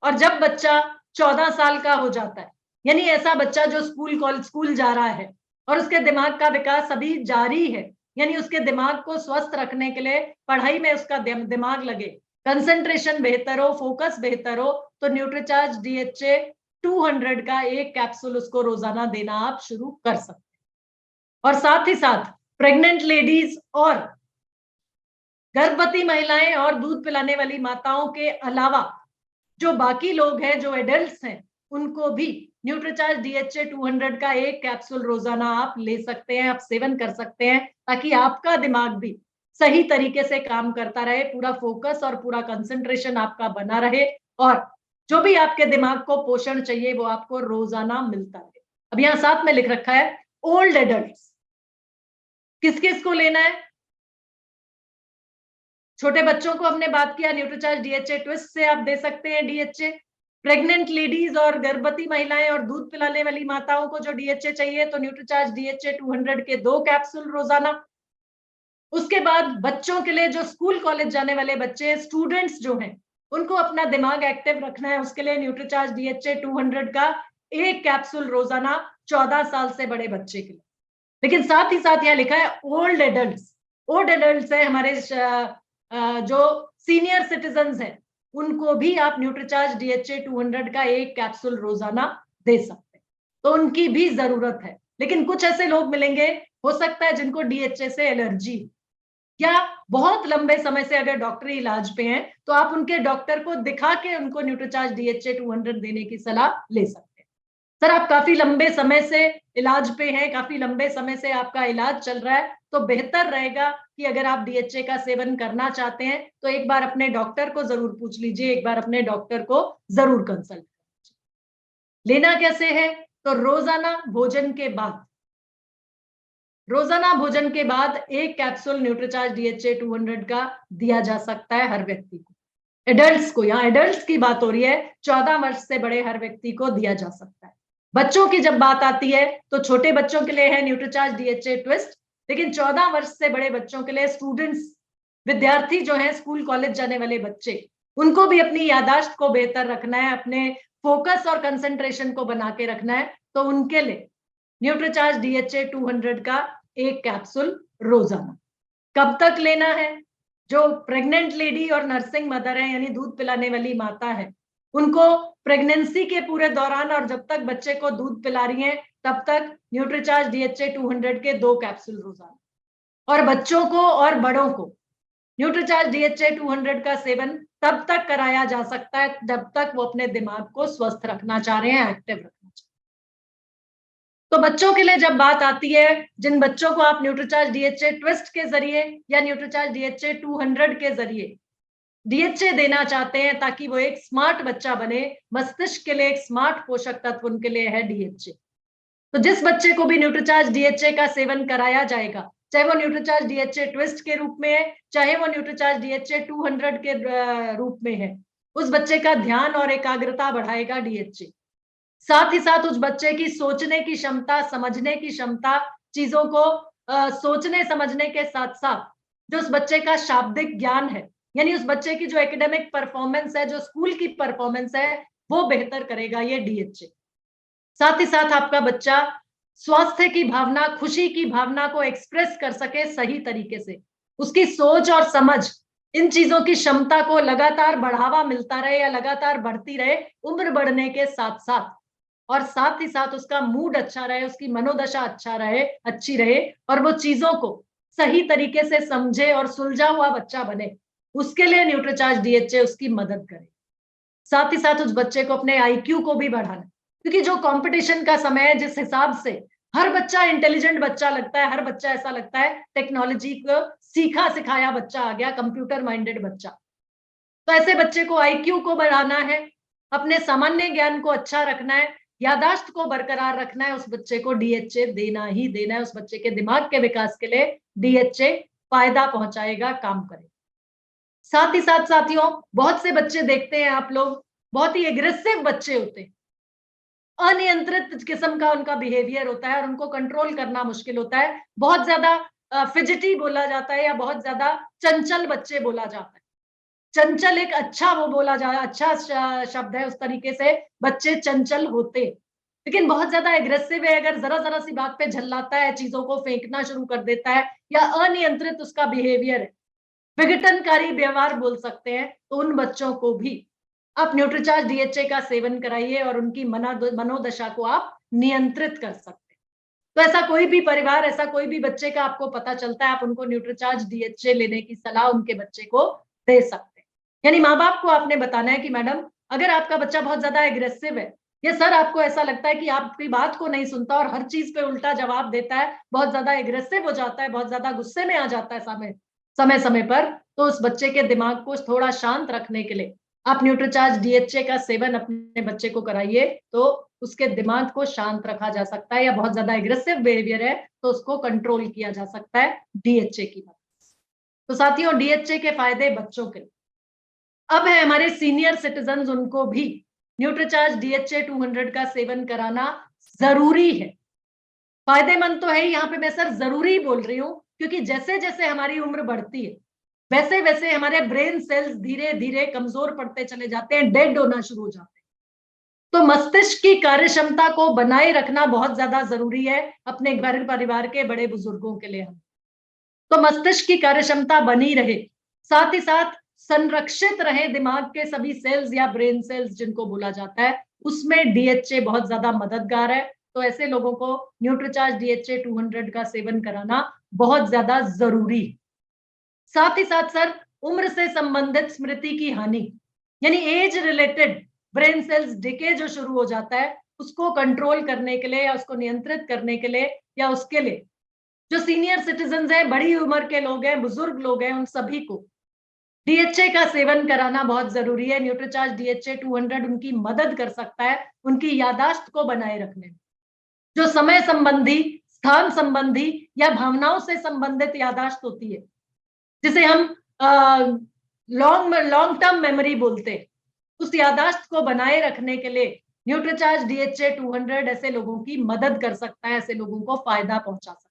Speaker 2: और जब बच्चा 14 साल का हो जाता है, यानी ऐसा बच्चा जो स्कूल जा रहा है और उसके दिमाग का विकास अभी जारी है, यानी उसके दिमाग को स्वस्थ रखने के लिए पढ़ाई में उसका दिमाग लगे, कंसंट्रेशन बेहतर हो, फोकस बेहतर हो, तो न्यूट्रीचार्ज डीएचए 200 का 1 कैप्सूल उसको रोजाना देना आप शुरू कर सकते हैं। और साथ ही साथ प्रेग्नेंट लेडीज और गर्भवती महिलाएं और दूध पिलाने वाली माताओं के अलावा जो बाकी लोग हैं, जो एडल्ट्स हैं, उनको भी न्यूट्रीचार्ज डीएचए 200 का 1 कैप्सूल रोजाना आप ले सकते हैं, आप सेवन कर सकते हैं, ताकि आपका दिमाग भी सही तरीके से काम करता रहे, पूरा फोकस और पूरा कंसंट्रेशन आपका बना रहे, और जो भी आपके दिमाग को पोषण चाहिए वो आपको रोजाना मिलता रहे। अब यहाँ साथ में लिख रखा है ओल्ड एडल्ट्स, किस किस को लेना है? छोटे बच्चों को हमने बात किया, न्यूट्रीचार्ज डीएचए ट्विस्ट से आप दे सकते हैं डीएचए। प्रेग्नेंट लेडीज और गर्भवती महिलाएं और दूध पिलाने वाली माताओं को जो डीएचए चाहिए, तो न्यूट्रीचार्ज डीएचए 200 के 2 कैप्सूल रोजाना। उसके बाद बच्चों के लिए, जो स्कूल कॉलेज जाने वाले बच्चे, स्टूडेंट्स जो हैं, उनको अपना दिमाग एक्टिव रखना है, उसके लिए न्यूट्रीचार्ज डीएचए 200 का 1 कैप्सूल रोजाना 14 साल से बड़े बच्चे के लिए। लेकिन साथ ही साथ यहाँ लिखा है ओल्ड एडल्ट्स। ओल्ड एडल्ट्स है हमारे जो सीनियर सिटीजन्स हैं, उनको भी आप न्यूट्रीचार्ज डीएचए 200 का 1 कैप्सूल रोजाना दे सकते हैं, तो उनकी भी जरूरत है। लेकिन कुछ ऐसे लोग मिलेंगे, हो सकता है जिनको डीएचए से एलर्जी, या बहुत लंबे समय से अगर डॉक्टरी इलाज पे हैं, तो आप उनके डॉक्टर को दिखा के उनको न्यूट्रीचार्ज डीएचए 200 देने की सलाह ले सकते हैं। सर आप काफी लंबे समय से इलाज पे हैं, काफी लंबे समय से आपका इलाज चल रहा है, तो बेहतर रहेगा कि अगर आप डीएचए का सेवन करना चाहते हैं तो एक बार अपने डॉक्टर को जरूर पूछ लीजिए, एक बार अपने डॉक्टर को जरूर कंसल्ट कीजिए। लेना कैसे है? तो रोजाना भोजन के बाद, रोजाना भोजन के बाद एक कैप्सूल न्यूट्रीचार्ज डीएचए 200 का दिया जा सकता है हर व्यक्ति को। एडल्ट्स को, यहाँ एडल्ट्स की बात हो रही है, 14 वर्ष से बड़े हर व्यक्ति को दिया जा सकता है। बच्चों की जब बात आती है तो छोटे बच्चों के लिए है न्यूट्रीचार्ज डीएचए ट्विस्ट, लेकिन 14 वर्ष से बड़े बच्चों के लिए, स्टूडेंट्स, विद्यार्थी जो है, स्कूल कॉलेज जाने वाले बच्चे, उनको भी अपनी यादाश्त को बेहतर रखना है, अपने फोकस और कंसंट्रेशन को बना के रखना है, तो उनके लिए न्यूट्रीचार्ज डीएचए 200 का एक कैप्सूल रोजाना। कब तक लेना है? जो प्रेग्नेंट लेडी और नर्सिंग मदर है, यानी दूध पिलाने वाली माता है, उनको प्रेगनेंसी के पूरे दौरान और जब तक बच्चे को दूध पिला रही हैं तब तक न्यूट्रीचार्ज डीएचए 200 के 2 कैप्सूल रोजाना। और बच्चों को और बड़ों को न्यूट्रीचार्ज डीएचए 200 का सेवन तब तक कराया जा सकता है जब तक वो अपने दिमाग को स्वस्थ रखना चाह रहे हैं, एक्टिव रखना चाह रहे हैं। तो बच्चों के लिए जब बात आती है, जिन बच्चों को आप न्यूट्रीचार्ज डीएचए ट्विस्ट के जरिए या न्यूट्रीचार्ज डीएचए 200 के जरिए डीएचए देना चाहते हैं ताकि वो एक स्मार्ट बच्चा बने, मस्तिष्क के लिए एक स्मार्ट पोषक तत्व उनके लिए है डीएचए। तो जिस बच्चे को भी न्यूट्रीचार्ज डीएचए का सेवन कराया जाएगा, चाहे वो न्यूट्रीचार्ज डीएचए ट्विस्ट के रूप में है, चाहे वो न्यूट्रीचार्ज डीएचए 200 के रूप में है, उस बच्चे का ध्यान और एकाग्रता बढ़ाएगा डीएचए। साथ ही साथ उस बच्चे की सोचने की क्षमता, समझने की क्षमता, चीजों को सोचने समझने के साथ साथ जो उस बच्चे का शाब्दिक ज्ञान है, यानी उस बच्चे की जो एकेडमिक परफॉर्मेंस है, जो स्कूल की परफॉर्मेंस है, वो बेहतर करेगा ये डीएचए। साथ ही साथ आपका बच्चा स्वास्थ्य की भावना, खुशी की भावना को एक्सप्रेस कर सके सही तरीके से, उसकी सोच और समझ, इन चीजों की क्षमता को लगातार बढ़ावा मिलता रहे या लगातार बढ़ती रहे उम्र बढ़ने के साथ साथ, और साथ ही साथ उसका मूड अच्छा रहे, उसकी मनोदशा अच्छी रहे और वो चीजों को सही तरीके से समझे और सुलझा हुआ बच्चा बने, उसके लिए न्यूट्रीचार्ज डीएचए उसकी मदद करे। साथ ही साथ उस बच्चे को अपने आईक्यू को भी बढ़ाना, क्योंकि जो कंपटीशन का समय है, जिस हिसाब से हर बच्चा इंटेलिजेंट बच्चा लगता है, हर बच्चा ऐसा लगता है टेक्नोलॉजी को सीखा सिखाया बच्चा आ गया, कंप्यूटर माइंडेड बच्चा, तो ऐसे बच्चे को आईक्यू को बढ़ाना है, अपने सामान्य ज्ञान को अच्छा रखना है, यादाश्त को बरकरार रखना है, उस बच्चे को डीएचए देना ही देना है। उस बच्चे के दिमाग के विकास के लिए डीएचए फायदा पहुंचाएगा, काम करेगा। साथ ही साथ साथियों, बहुत से बच्चे देखते हैं आप लोग, बहुत ही एग्रेसिव बच्चे होते हैं, अनियंत्रित किस्म का उनका बिहेवियर होता है और उनको कंट्रोल करना मुश्किल होता है। बहुत ज्यादा फिजिटी बोला जाता है या बहुत ज्यादा चंचल बच्चे बोला जाता है। चंचल एक अच्छा वो बोला जा अच्छा शब्द है, उस तरीके से बच्चे चंचल होते, लेकिन बहुत ज्यादा एग्रेसिव है, अगर जरा जरा सी बात पे झल्लाता है, चीजों को फेंकना शुरू कर देता है या अनियंत्रित उसका बिहेवियर है, विघटनकारी व्यवहार बोल सकते हैं, तो उन बच्चों को भी आप न्यूट्रीचार्ज डीएचए का सेवन कराइए और उनकी मनोदशा को आप नियंत्रित कर सकते हैं। तो ऐसा कोई भी परिवार, ऐसा कोई भी बच्चे का आपको पता चलता है, आप उनको न्यूट्रीचार्ज डीएचए लेने की सलाह उनके बच्चे को दे सकते हैं। यानी माँ बाप को आपने बताना है कि मैडम, अगर आपका बच्चा बहुत ज्यादा एग्रेसिव है या सर आपको ऐसा लगता है कि आपकी बात को नहीं सुनता और हर चीज पे उल्टा जवाब देता है, बहुत ज्यादा एग्रेसिव हो जाता है, बहुत ज्यादा गुस्से में आ जाता है समय समय पर, तो उस बच्चे के दिमाग को थोड़ा शांत रखने के लिए आप न्यूट्रीचार्ज डीएचए का सेवन अपने बच्चे को कराइए, तो उसके दिमाग को शांत रखा जा सकता है, या बहुत ज्यादा एग्रेसिव बिहेवियर है तो उसको कंट्रोल किया जा सकता है डीएचए की मदद से। तो साथियों, डीएचए के फायदे बच्चों के। अब है हमारे सीनियर सिटीजन, उनको भी न्यूट्रीचार्ज डीएचए 200 का सेवन कराना जरूरी है। फायदेमंद तो है, यहाँ पे मैं सर जरूरी बोल रही हूँ, क्योंकि जैसे जैसे हमारी उम्र बढ़ती है वैसे वैसे हमारे ब्रेन सेल्स धीरे धीरे कमजोर पड़ते चले जाते हैं, डेड होना शुरू हो जाते हैं। तो मस्तिष्क की कार्यक्षमता को बनाए रखना बहुत ज्यादा जरूरी है अपने घर परिवार के बड़े बुजुर्गों के लिए। हम तो मस्तिष्क की कार्यक्षमता बनी रहे, साथ ही साथ संरक्षित रहे दिमाग के सभी सेल्स या ब्रेन सेल्स जिनको बोला जाता है, उसमें डीएचए बहुत ज्यादा मददगार है। तो ऐसे लोगों को न्यूट्रीचार्ज डीएचए 200 का सेवन कराना बहुत ज्यादा जरूरी है। साथ ही साथ सर, उम्र से संबंधित स्मृति की हानि, यानी age related brain cells decay जो शुरू हो जाता है, उसको कंट्रोल करने के लिए या उसको नियंत्रित करने के लिए या उसके लिए जो सीनियर सिटीजन हैं, बड़ी उम्र के लोग हैं, बुजुर्ग लोग हैं, उन सभी को डीएचए का सेवन कराना बहुत जरूरी है। न्यूट्रीचार्ज डीएचए 200 उनकी मदद कर सकता है उनकी यादाश्त को बनाए रखने में। जो समय संबंधी, स्थान संबंधी या भावनाओं से संबंधित यादाश्त होती है, जिसे हम लॉन्ग टर्म मेमोरी बोलते हैं, उस यादाश्त को बनाए रखने के लिए न्यूट्रीचार्ज डीएचए 200 ऐसे लोगों की मदद कर सकता है, ऐसे लोगों को फायदा पहुंचा सकता है।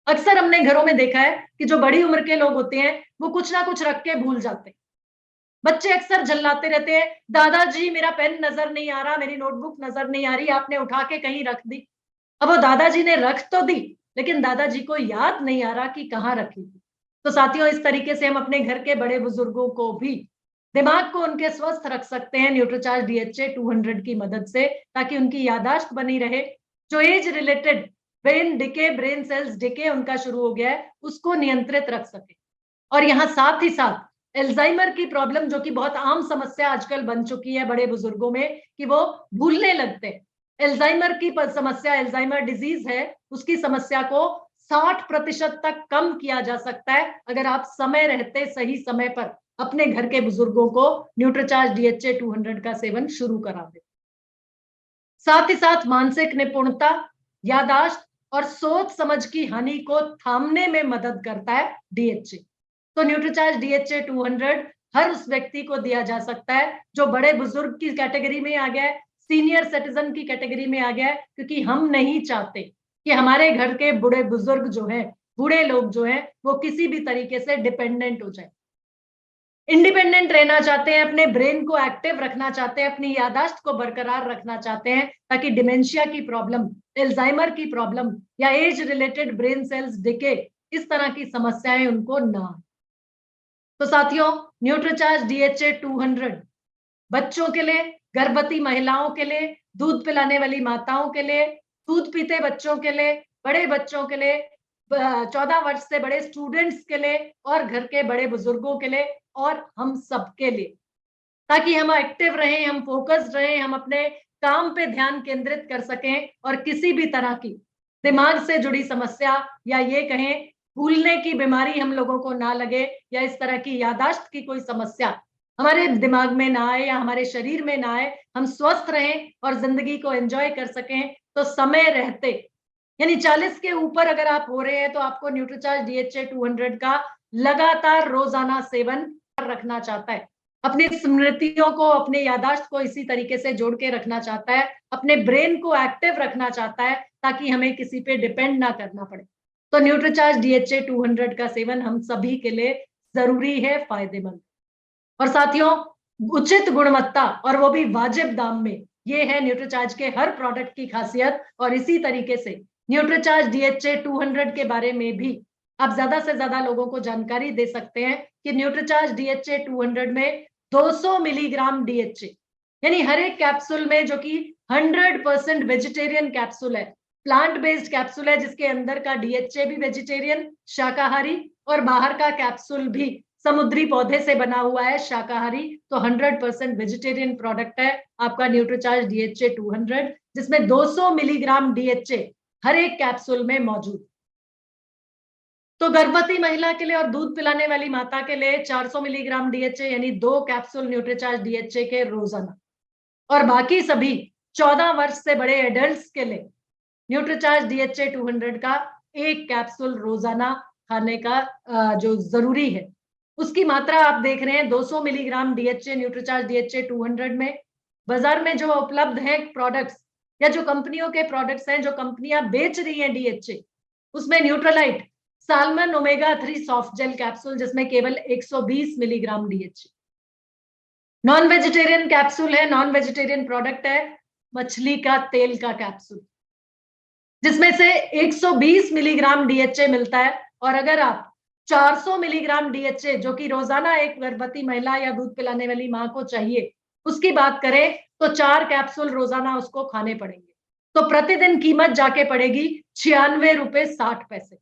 Speaker 2: अक्सर हमने घरों में देखा है कि जो बड़ी उम्र के लोग होते हैं वो कुछ ना कुछ रख के भूल जाते हैं। बच्चे अक्सर झल्लाते रहते हैं, दादाजी मेरा पेन नजर नहीं आ रहा, मेरी नोटबुक नजर नहीं आ रही, आपने उठा के कहीं रख दी। अब वो दादाजी ने रख तो दी, लेकिन दादाजी को याद नहीं आ रहा कि कहाँ रखी थी। तो साथियों, इस तरीके से हम अपने घर के बड़े बुजुर्गों को भी दिमाग को उनके स्वस्थ रख सकते हैं न्यूट्रीचार्ज डीएचए 200 की मदद से, ताकि उनकी यादाश्त बनी रहे। जो age related brain decay, brain cells decay उनका शुरू हो गया है, उसको नियंत्रित रख सके। और यहाँ साथ ही साथ एल्जाइमर की प्रॉब्लम, जो कि बहुत आम समस्या आजकल बन चुकी है बड़े बुजुर्गों में, कि वो भूलने लगते हैं। एल्जाइमर की समस्या, एल्जाइमर डिजीज है, उसकी समस्या को 60% तक कम किया जा सकता है अगर आप समय रहते सही समय पर अपने घर के बुजुर्गों को न्यूट्रीचार्ज डीएचए 200 का सेवन शुरू करा दे। साथ ही साथ मानसिक निपुणता, यादाश्त और सोच समझ की हानि को थामने में मदद करता है डीएचए। तो न्यूट्रीचार्ज डीएचए 200 हर उस व्यक्ति को दिया जा सकता है जो बड़े बुजुर्ग की कैटेगरी में आ गया है, सीनियर सिटीजन की कैटेगरी में आ गया है, क्योंकि हम नहीं चाहते कि हमारे घर के बूढ़े बुजुर्ग जो हैं, बूढ़े लोग जो हैं, वो किसी भी तरीके से डिपेंडेंट हो जाए। इंडिपेंडेंट रहना चाहते हैं, अपने ब्रेन को एक्टिव रखना चाहते हैं, अपनी यादाश्त को बरकरार रखना चाहते हैं, ताकि डिमेंशिया की प्रॉब्लम, एल्जाइमर की प्रॉब्लम या age related brain cells decay, इस तरह की समस्याएं उनको ना आए। तो साथियों, न्यूट्रीचार्ज डीएचए 200 बच्चों के लिए, गर्भवती महिलाओं के लिए, दूध पिलाने वाली माताओं के लिए, दूध पीते बच्चों के लिए, बड़े बच्चों के लिए, 14 वर्ष से बड़े स्टूडेंट्स के लिए और घर के बड़े बुजुर्गों के लिए और हम सबके लिए, ताकि हम एक्टिव रहें, हम फोकस्ड रहें, हम अपने काम पे ध्यान केंद्रित कर सकें और किसी भी तरह की दिमाग से जुड़ी समस्या या ये कहें भूलने की बीमारी हम लोगों को ना लगे, या इस तरह की यादाश्त की कोई समस्या हमारे दिमाग में ना आए या हमारे शरीर में ना आए, हम स्वस्थ रहें और जिंदगी को एंजॉय कर सकें। तो समय रहते, यानी 40 के ऊपर अगर आप हो रहे हैं, तो आपको न्यूट्रीचार्ज डीएचए 200 का लगातार रोजाना सेवन रखना चाहता है। अपनी स्मृतियों को, अपने यादाश्त को इसी तरीके से जोड़ के रखना चाहता है, अपने ब्रेन को एक्टिव रखना चाहता है, ताकि हमें किसी पे डिपेंड ना करना पड़े। तो न्यूट्रीचार्ज डीएचए 200 का सेवन हम सभी के लिए जरूरी है, फायदेमंद। और साथियों, उचित गुणवत्ता और वो भी वाजिब दाम में, ये है न्यूट्रीचार्ज के हर प्रोडक्ट की खासियत। और इसी तरीके से न्यूट्रीचार्ज डीएचए 200 के बारे में भी आप ज्यादा से ज्यादा लोगों को जानकारी दे सकते हैं कि न्यूट्रीचार्ज डीएचए 200 में 200 मिलीग्राम डीएचए, यानी हर एक कैप्सूल में, जो कि 100% वेजिटेरियन कैप्सूल है, प्लांट बेस्ड कैप्सूल है, जिसके अंदर का डीएचए भी वेजिटेरियन, शाकाहारी, और बाहर का कैप्सूल भी समुद्री पौधे से बना हुआ है, शाकाहारी। तो 100% वेजिटेरियन प्रोडक्ट है आपका न्यूट्रीचार्ज डीएचए 200, जिसमें 200 मिलीग्राम डीएचए हर एक कैप्सूल में मौजूद। तो गर्भवती महिला के लिए और दूध पिलाने वाली माता के लिए 400 मिलीग्राम डीएचए, यानी 2 कैप्सूल न्यूट्रीचार्ज डीएचए के रोजाना। और बाकी सभी 14 वर्ष से बड़े एडल्ट्स के लिए न्यूट्रीचार्ज डीएचए 200 का 1 कैप्सूल रोजाना खाने का जो जरूरी है, उसकी मात्रा आप देख रहे हैं 200 मिलीग्राम डीएचए, न्यूट्रीचार्ज डीएचए 200 में। बाजार में जो उपलब्ध है प्रोडक्ट्स या जो कंपनियों के प्रोडक्ट्स हैं, जो कंपनियां बेच रही हैं डीएचए, उसमें Nutrilite salmon omega 3 soft gel capsule, जिसमें केवल 120 milligram DHA. Non vegetarian capsule है, नॉन वेजिटेरियन प्रोडक्ट है, मछली का तेल का कैप्सूल, जिसमें से 120 मिलीग्राम डीएचए मिलता है। और अगर आप 400 मिलीग्राम डीएचए, जो कि रोजाना एक गर्भवती महिला या दूध पिलाने वाली मां को चाहिए, उसकी बात करें तो 4 कैप्सूल रोजाना उसको खाने पड़ेंगे। तो प्रतिदिन कीमत जाके पड़ेगी 96 रुपए 60 पैसे।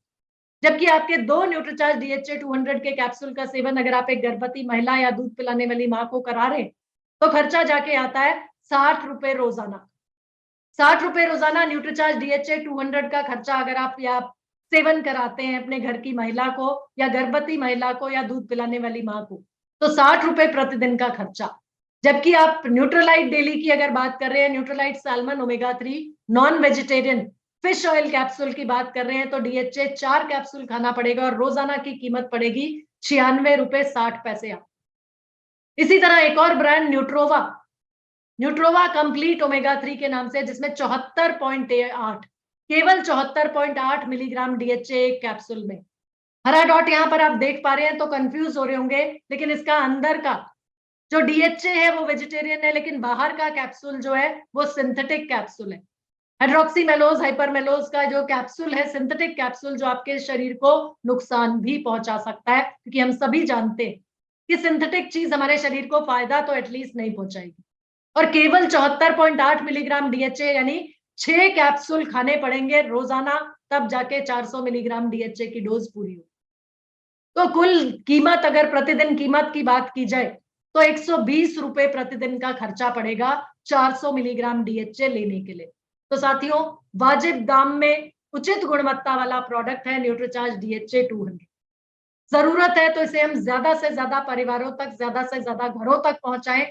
Speaker 2: जबकि आपके 2 न्यूट्रीचार्ज डीएचए 200 के कैप्सूल का सेवन अगर आप एक गर्भवती महिला या दूध पिलाने वाली मां को करा रहे हैं, तो खर्चा जाके आता है 60 रुपए रोजाना। 60 रुपए रोजाना न्यूट्रीचार्ज DHA 200 का खर्चा अगर आप या सेवन कराते हैं अपने घर की महिला को या गर्भवती महिला को या दूध पिलाने वाली माँ को, तो 60 रुपए प्रतिदिन का खर्चा। जबकि आप न्यूट्रलाइट डेली की अगर बात कर रहे हैं, Nutrilite salmon omega 3 non vegetarian fish oil capsule की बात कर रहे हैं, तो DHA 4 कैप्सूल खाना पड़ेगा और रोजाना की कीमत पड़ेगी 96 रुपए 60 पैसे। इसी तरह एक और ब्रांड न्यूट्रोवा कंप्लीट ओमेगा 3 के नाम से, जिसमें 74.8 केवल 74.8 मिलीग्राम DHA एक कैप्सूल में। हरा डॉट यहाँ पर आप देख पा रहे हैं तो कंफ्यूज हो रहे होंगे, लेकिन इसका अंदर का जो DHA है वो वेजिटेरियन है, लेकिन बाहर का कैप्सूल जो है वो सिंथेटिक कैप्सूल है। हाइड्रोक्सीमेलोज हाइपरमेलोज का जो कैप्सूल है, सिंथेटिक कैप्सूल, जो आपके शरीर को नुकसान भी पहुंचा सकता है, क्योंकि हम सभी जानते हैं कि सिंथेटिक चीज हमारे शरीर को फायदा तो एटलीस्ट नहीं पहुंचाएगी। और केवल 74.8 मिलीग्राम DHA यानी 6 कैप्सूल खाने पड़ेंगे रोजाना, तब जाके 400 मिलीग्राम DHA की डोज पूरी हो। तो कुल कीमत अगर प्रतिदिन कीमत की बात की जाए तो 120 रुपए प्रतिदिन का खर्चा पड़ेगा 400 मिलीग्राम DHA लेने के लिए। तो साथियों, वाजिब दाम में उचित गुणवत्ता वाला प्रोडक्ट है न्यूट्रीचार्ज DHA 200। जरूरत है तो इसे हम ज्यादा से ज्यादा परिवारों तक, ज्यादा से ज्यादा घरों तक पहुंचाएं।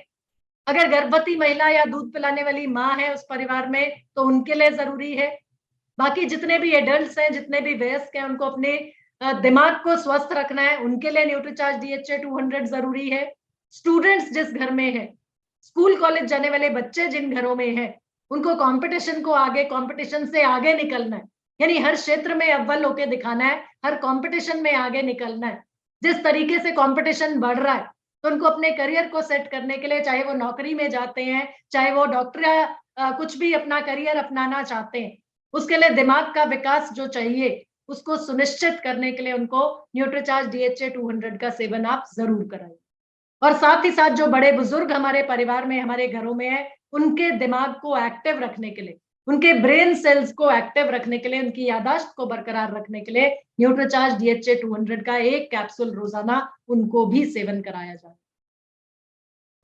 Speaker 2: अगर गर्भवती महिला या दूध पिलाने वाली माँ है उस परिवार में, तो उनके लिए जरूरी है। बाकी जितने भी एडल्ट्स हैं, जितने भी वयस्क हैं, उनको अपने दिमाग को स्वस्थ रखना है, उनके लिए न्यूट्रीचार्ज DHA 200 जरूरी है। स्टूडेंट्स जिस घर में है, स्कूल कॉलेज जाने वाले बच्चे जिन घरों में है, उनको कंपटीशन को आगे, कंपटीशन से आगे निकलना है, यानी हर क्षेत्र में अव्वल होके दिखाना है, हर कंपटीशन में आगे निकलना है। जिस तरीके से कंपटीशन बढ़ रहा है, तो उनको अपने करियर को सेट करने के लिए, चाहे वो नौकरी में जाते हैं, चाहे वो डॉक्टर या कुछ भी अपना करियर अपनाना चाहते हैं, उसके लिए दिमाग का विकास जो चाहिए, उसको सुनिश्चित करने के लिए उनको न्यूट्रीचार्ज DHA 200 का सेवन आप जरूर कराएं। और साथ ही साथ जो बड़े बुजुर्ग हमारे परिवार में, हमारे घरों में है, उनके दिमाग को एक्टिव रखने के लिए, उनके ब्रेन सेल्स को एक्टिव रखने के लिए, उनकी याददाश्त को बरकरार रखने के लिए न्यूट्रीचार्ज DHA 200 का एक कैप्सूल रोजाना उनको भी सेवन कराया जाए।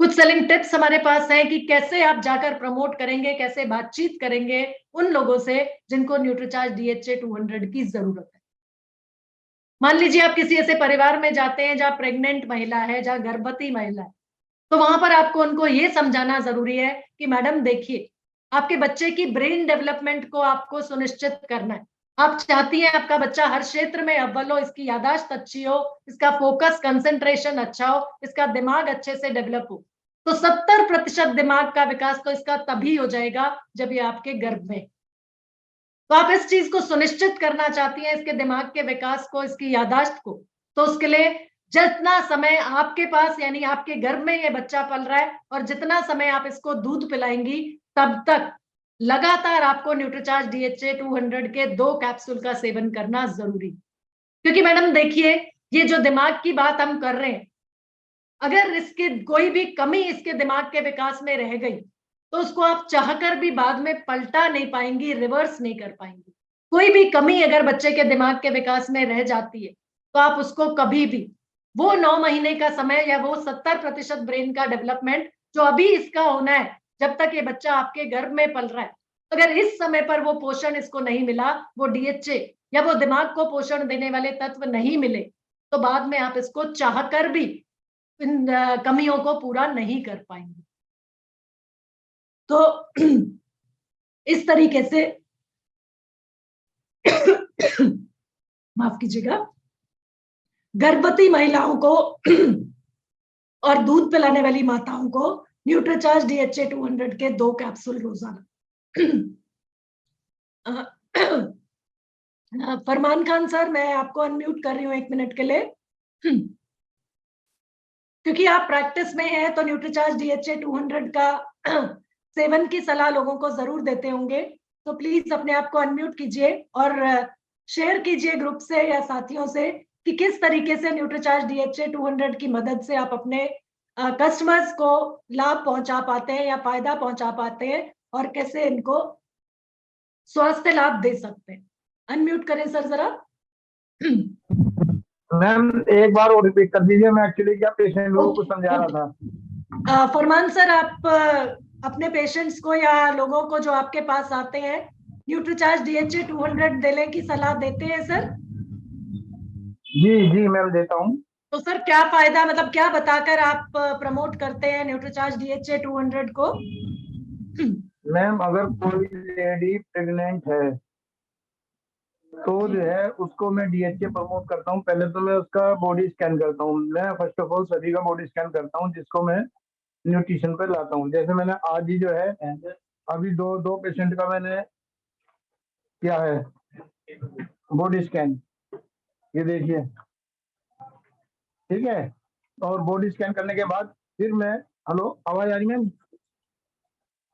Speaker 2: कुछ सेलिंग टिप्स हमारे पास हैं कि कैसे आप जाकर प्रमोट करेंगे, कैसे बातचीत करेंगे उन लोगों से जिनको न्यूट्रीचार्ज DHA 200 की जरूरत है। मान लीजिए आप किसी ऐसे परिवार में जाते हैं जहां प्रेग्नेंट महिला है, जहां गर्भवती महिला है, तो वहां पर आपको उनको ये समझाना जरूरी है कि मैडम देखिए, आपके बच्चे की ब्रेन डेवलपमेंट को आपको सुनिश्चित करना है। आप चाहती हैं आपका बच्चा हर क्षेत्र में अव्वल हो, इसकी याददाश्त अच्छी हो, इसका फोकस कंसंट्रेशन अच्छा हो, इसका दिमाग अच्छे से डेवलप हो। तो 70% दिमाग का विकास तो इसका तभी हो जाएगा जब ये आपके गर्भ में। तो आप इस चीज को सुनिश्चित करना चाहती हैं, इसके दिमाग के विकास को, इसकी याददाश्त को, तो उसके लिए जितना समय आपके पास, यानी आपके गर्भ में ये बच्चा पल रहा है, और जितना समय आप इसको दूध पिलाएंगी, तब तक लगातार आपको न्यूट्रीचार्ज DHA 200 के 2 कैप्सूल का सेवन करना जरूरी। क्योंकि मैडम देखिए, ये जो दिमाग की बात हम कर रहे हैं, अगर इसके कोई भी कमी इसके दिमाग के विकास में रह गई, तो उसको आप चाहकर भी बाद में पलटा नहीं पाएंगी, रिवर्स नहीं कर पाएंगी। कोई भी कमी अगर बच्चे के दिमाग के विकास में रह जाती है, तो आप उसको कभी भी वो 9 महीने का समय या वो 70% ब्रेन का डेवलपमेंट जो अभी इसका होना है, जब तक ये बच्चा आपके गर्भ में पल रहा है, अगर इस समय पर वो पोषण इसको नहीं मिला, वो DHA या वो दिमाग को पोषण देने वाले तत्व नहीं मिले, तो बाद में आप इसको चाहकर भी इन कमियों को पूरा नहीं कर पाएंगे। तो इस तरीके से माफ कीजिएगा, गर्भवती महिलाओं को और दूध पिलाने वाली माताओं को न्यूट्रीचार्ज DHA 200 के 2 कैप्सूल रोजाना। फरमान खान सर, मैं आपको अनम्यूट कर रही हूँ 1 मिनट के लिए, क्योंकि आप प्रैक्टिस में हैं तो न्यूट्रीचार्ज DHA 200 का सेवन की सलाह लोगों को जरूर देते होंगे। तो प्लीज अपने आप को अनम्यूट कीजिए और शेयर कीजिए ग्रुप से या साथियों से कि किस तरीके से न्यूट्रीचार्ज DHA 200 की मदद से आप अपने कस्टमर्स को लाभ पहुंचा पाते हैं या फायदा पहुंचा पाते हैं, और कैसे इनको स्वास्थ्य लाभ दे सकते हैं। अनम्यूट करें सर जरा।
Speaker 3: मैम एक बार और रिपीट कर दीजिए, मैं एक्चुअली क्या पेशेंट लोगों को समझा रहा था।
Speaker 2: फरमान सर, आप अपने पेशेंट्स को या लोगों को जो आपके पास आते हैं न्यूट्रीचार्ज DHA 200 देने की सलाह देते हैं सर?
Speaker 3: जी जी मैम देता हूँ।
Speaker 2: तो सर क्या फायदा, मतलब क्या बताकर आप प्रमोट करते हैं न्यूट्रीचार्ज DHA 200 को?
Speaker 3: मैम अगर कोई लेडी प्रेग्नेंट है तो जो है उसको मैं DHA प्रमोट करता हूँ। पहले तो मैं उसका बॉडी स्कैन करता हूँ। मैं फर्स्ट ऑफ ऑल सभी का बॉडी स्कैन करता हूँ जिसको मैं न्यूट्रिशन पे लाता हूँ। जैसे मैंने आज ही जो है अभी दो पेशेंट का मैंने किया है बॉडी स्कैन, ये देखिए, ठीक है। और बॉडी स्कैन करने के बाद फिर मैं, हेलो आवाज आ रही है मैम?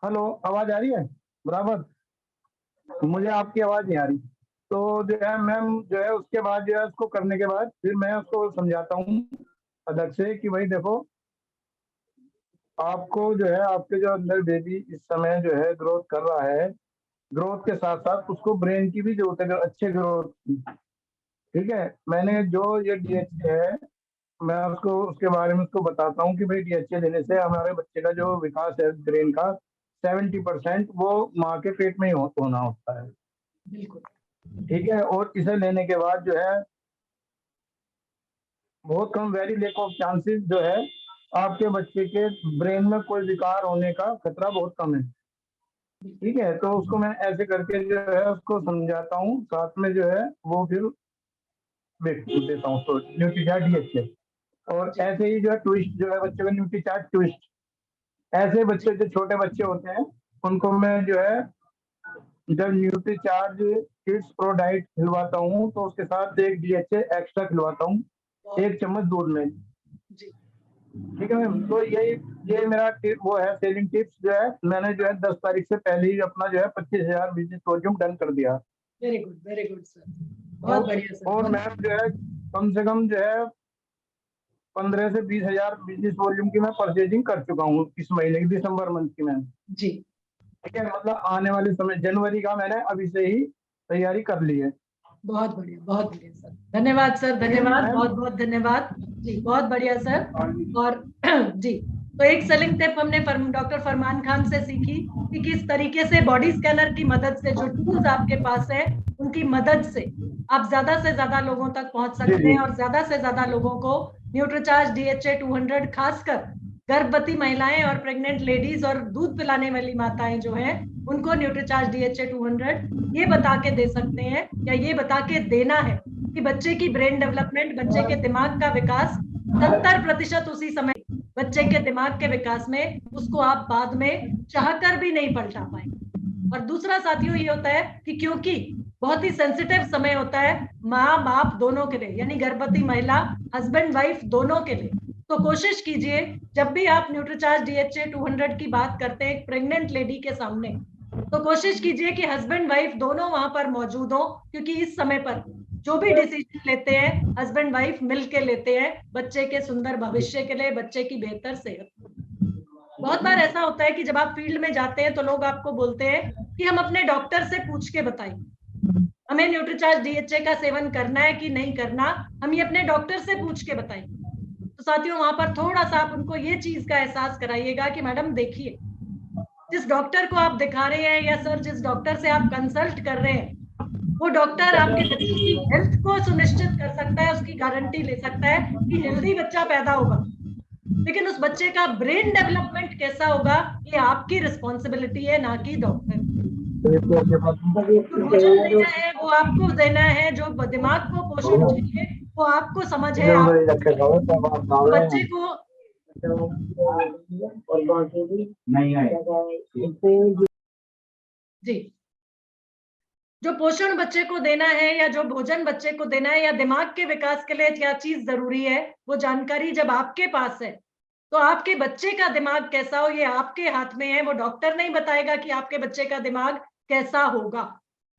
Speaker 3: हेलो आवाज आ रही है बराबर? मुझे आपकी आवाज नहीं आ रही। तो जो है मैम जो है उसके बाद जो है उसको करने के बाद फिर मैं उसको समझाता हूँ अलग से कि भाई देखो, आपको जो है आपके जो अंदर बेबी इस समय जो है ग्रोथ कर रहा है, ग्रोथ के साथ साथ उसको ब्रेन की भी जरूरत है, अच्छे ग्रोथ की, ठीक है। मैंने जो ये DHA है मैं उसको उसके बारे में उसको बताता हूँ कि भाई DHA लेने से हमारे बच्चे का जो विकास है ब्रेन का 70% वो माँ के पेट में ही होना होता है,
Speaker 2: बिल्कुल,
Speaker 3: ठीक है। और इसे लेने के बाद जो है बहुत कम, वेरी लेक ऑफ चांसेस जो है आपके बच्चे के ब्रेन में कोई विकार होने का खतरा बहुत कम है, ठीक है। तो उसको मैं ऐसे करके जो है उसको समझाता हूँ, साथ में जो है वो फिर देता हूँ उसको न्यूट्रीचार्ज DHA। और ऐसे ही जो है ट्विस्ट जो है बच्चे का न्यूट्रीचार्ज ट्विस्ट, ऐसे बच्चे जो छोटे बच्चे होते हैं उनको मैं जो है जब न्यूट्रीचार्ज किड्स प्रो डाइट खिलवाता हूँ तो उसके साथ एक DHA एक्स्ट्रा खिलवाता हूँ 1 चम्मच दूध में, ठीक है मैम। तो ये मेरा वो है सेलिंग टिप्स जो है मैंने जो है 10 तारीख से पहले ही अपना जो है 25,000 बिजनेस वॉल्यूम डन कर दिया।
Speaker 2: वेरी गुड सर, बहुत बढ़िया सर।
Speaker 3: और मैम जो है कम से कम जो है 15 से 20,000 बिजनेस वॉल्यूम की मैं परचेजिंग कर चुका हूँ इस महीने की, दिसंबर मंथ की मैम,
Speaker 2: जी,
Speaker 3: ठीक है। मतलब आने वाले समय जनवरी का मैंने अभी से ही तैयारी कर ली है।
Speaker 2: बहुत बढ़िया सर, धन्यवाद सर, धन्यवाद, बहुत बहुत धन्यवाद जी, बहुत बढ़िया सर। और जी, तो एक सेलिंग टिप हमने डॉक्टर फरमान खान से सीखी कि किस तरीके से बॉडी स्कैनर की मदद से, जो टूल्स आपके पास है उनकी मदद से आप ज्यादा से ज्यादा लोगों तक पहुंच सकते हैं और ज्यादा से ज्यादा लोगों को न्यूट्रीचार्ज DHA 200 खासकर गर्भवती महिलाएं और प्रेग्नेंट लेडीज और दूध पिलाने वाली माताएं जो हैं उनको न्यूट्रीचार्ज DHA 200 ये बता के दे सकते हैं या ये बता के देना है कि बच्चे की ब्रेन डेवलपमेंट, बच्चे के दिमाग का विकास 70% उसी समय बच्चे के दिमाग के विकास में, उसको आप बाद में चाहकर भी नहीं पलटा पाएंगे। और दूसरा साथियों ये होता है कि क्योंकि बहुत ही सेंसिटिव समय होता है माँ बाप दोनों के लिए, यानी गर्भवती महिला, हस्बैंड वाइफ दोनों के लिए, तो कोशिश कीजिए जब भी आप न्यूट्रीचार्ज DHA 200 की बात करते हैं एक प्रेग्नेंट लेडी के सामने, तो कोशिश कीजिए कि हस्बैंड वाइफ दोनों वहां पर मौजूद हो, क्योंकि इस समय पर जो भी डिसीजन लेते हैं हस्बैंड वाइफ मिलके लेते हैं बच्चे के सुंदर भविष्य के लिए, बच्चे की बेहतर सेहत। बहुत बार ऐसा होता है कि जब आप फील्ड में जाते हैं तो लोग आपको बोलते हैं कि हम अपने डॉक्टर से पूछ के बताएं, हमें न्यूट्रीचार्ज DHA का सेवन करना है कि नहीं करना, हम ये अपने डॉक्टर से पूछ के बताएंगे। तो साथियों वहां पर थोड़ा सा आप उनको ये चीज का एहसास कराइएगा कि मैडम देखिए, जिस डॉक्टर को आप दिखा रहे हैं या सर जिस डॉक्टर से आप कंसल्ट कर रहे हैं वो डॉक्टर आपके बच्चे की हेल्थ को सुनिश्चित कर सकता है, उसकी गारंटी ले सकता है कि हेल्दी बच्चा पैदा होगा, लेकिन उस बच्चे का ब्रेन डेवलपमेंट कैसा होगा ये आपकी रिस्पॉन्सिबिलिटी है, ना कि डॉक्टर। जो भोजन देना है वो आपको देना है, जो दिमाग को पोषण चाहिए वो आपको समझ है, आप बच्चे को जी जो पोषण बच्चे को देना है या जो भोजन बच्चे को देना है या दिमाग के विकास के लिए क्या चीज जरूरी है, वो जानकारी जब आपके पास है तो आपके बच्चे का दिमाग कैसा हो ये आपके हाथ में है। वो डॉक्टर नहीं बताएगा कि आपके बच्चे का दिमाग कैसा होगा,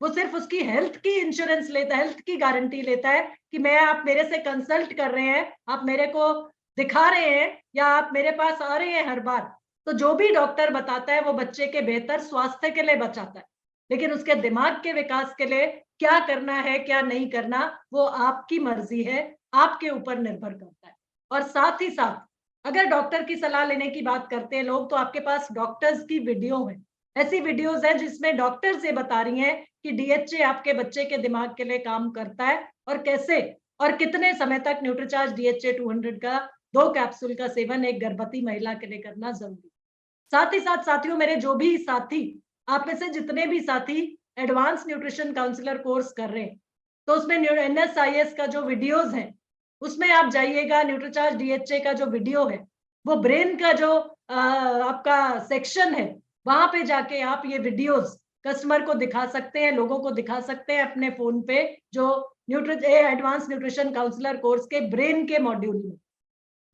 Speaker 2: वो सिर्फ उसकी हेल्थ की इंश्योरेंस लेता है, हेल्थ की गारंटी लेता है कि मैं, आप मेरे से कंसल्ट कर रहे हैं, आप मेरे को दिखा रहे हैं या आप मेरे पास आ रहे हैं हर बार, तो जो भी डॉक्टर बताता है वो बच्चे के बेहतर स्वास्थ्य के लिए बताता है, लेकिन उसके दिमाग के विकास के लिए क्या करना है क्या नहीं करना वो आपकी मर्जी है, आपके ऊपर निर्भर करता है। और साथ ही साथ अगर डॉक्टर की सलाह लेने की बात करते हैं लोग, तो आपके पास डॉक्टर्स की वीडियो है, ऐसी वीडियोस है जिसमें डॉक्टर से बता रही हैं कि डीएचए आपके बच्चे के दिमाग के लिए काम करता है और कैसे और कितने समय तक न्यूट्रीचार्ज डीएचए 200 का 2 कैप्सूल का सेवन एक गर्भवती महिला के लिए करना जरूरी। साथ ही साथ साथियों, मेरे जो भी साथी, आप में से जितने भी साथी एडवांस न्यूट्रिशन काउंसलर कोर्स कर रहे हैं, तो उसमें NSIS का जो वीडियोस है उसमें आप जाइएगा। न्यूट्रीचार्ज डीएचए का जो वीडियो है वो ब्रेन का जो आपका सेक्शन है, वहां पे जाके आप ये वीडियोस कस्टमर को दिखा सकते हैं, लोगों को दिखा सकते हैं अपने फोन पे, जो एडवांस न्यूट्रिशन काउंसलर कोर्स के ब्रेन के मॉड्यूल में।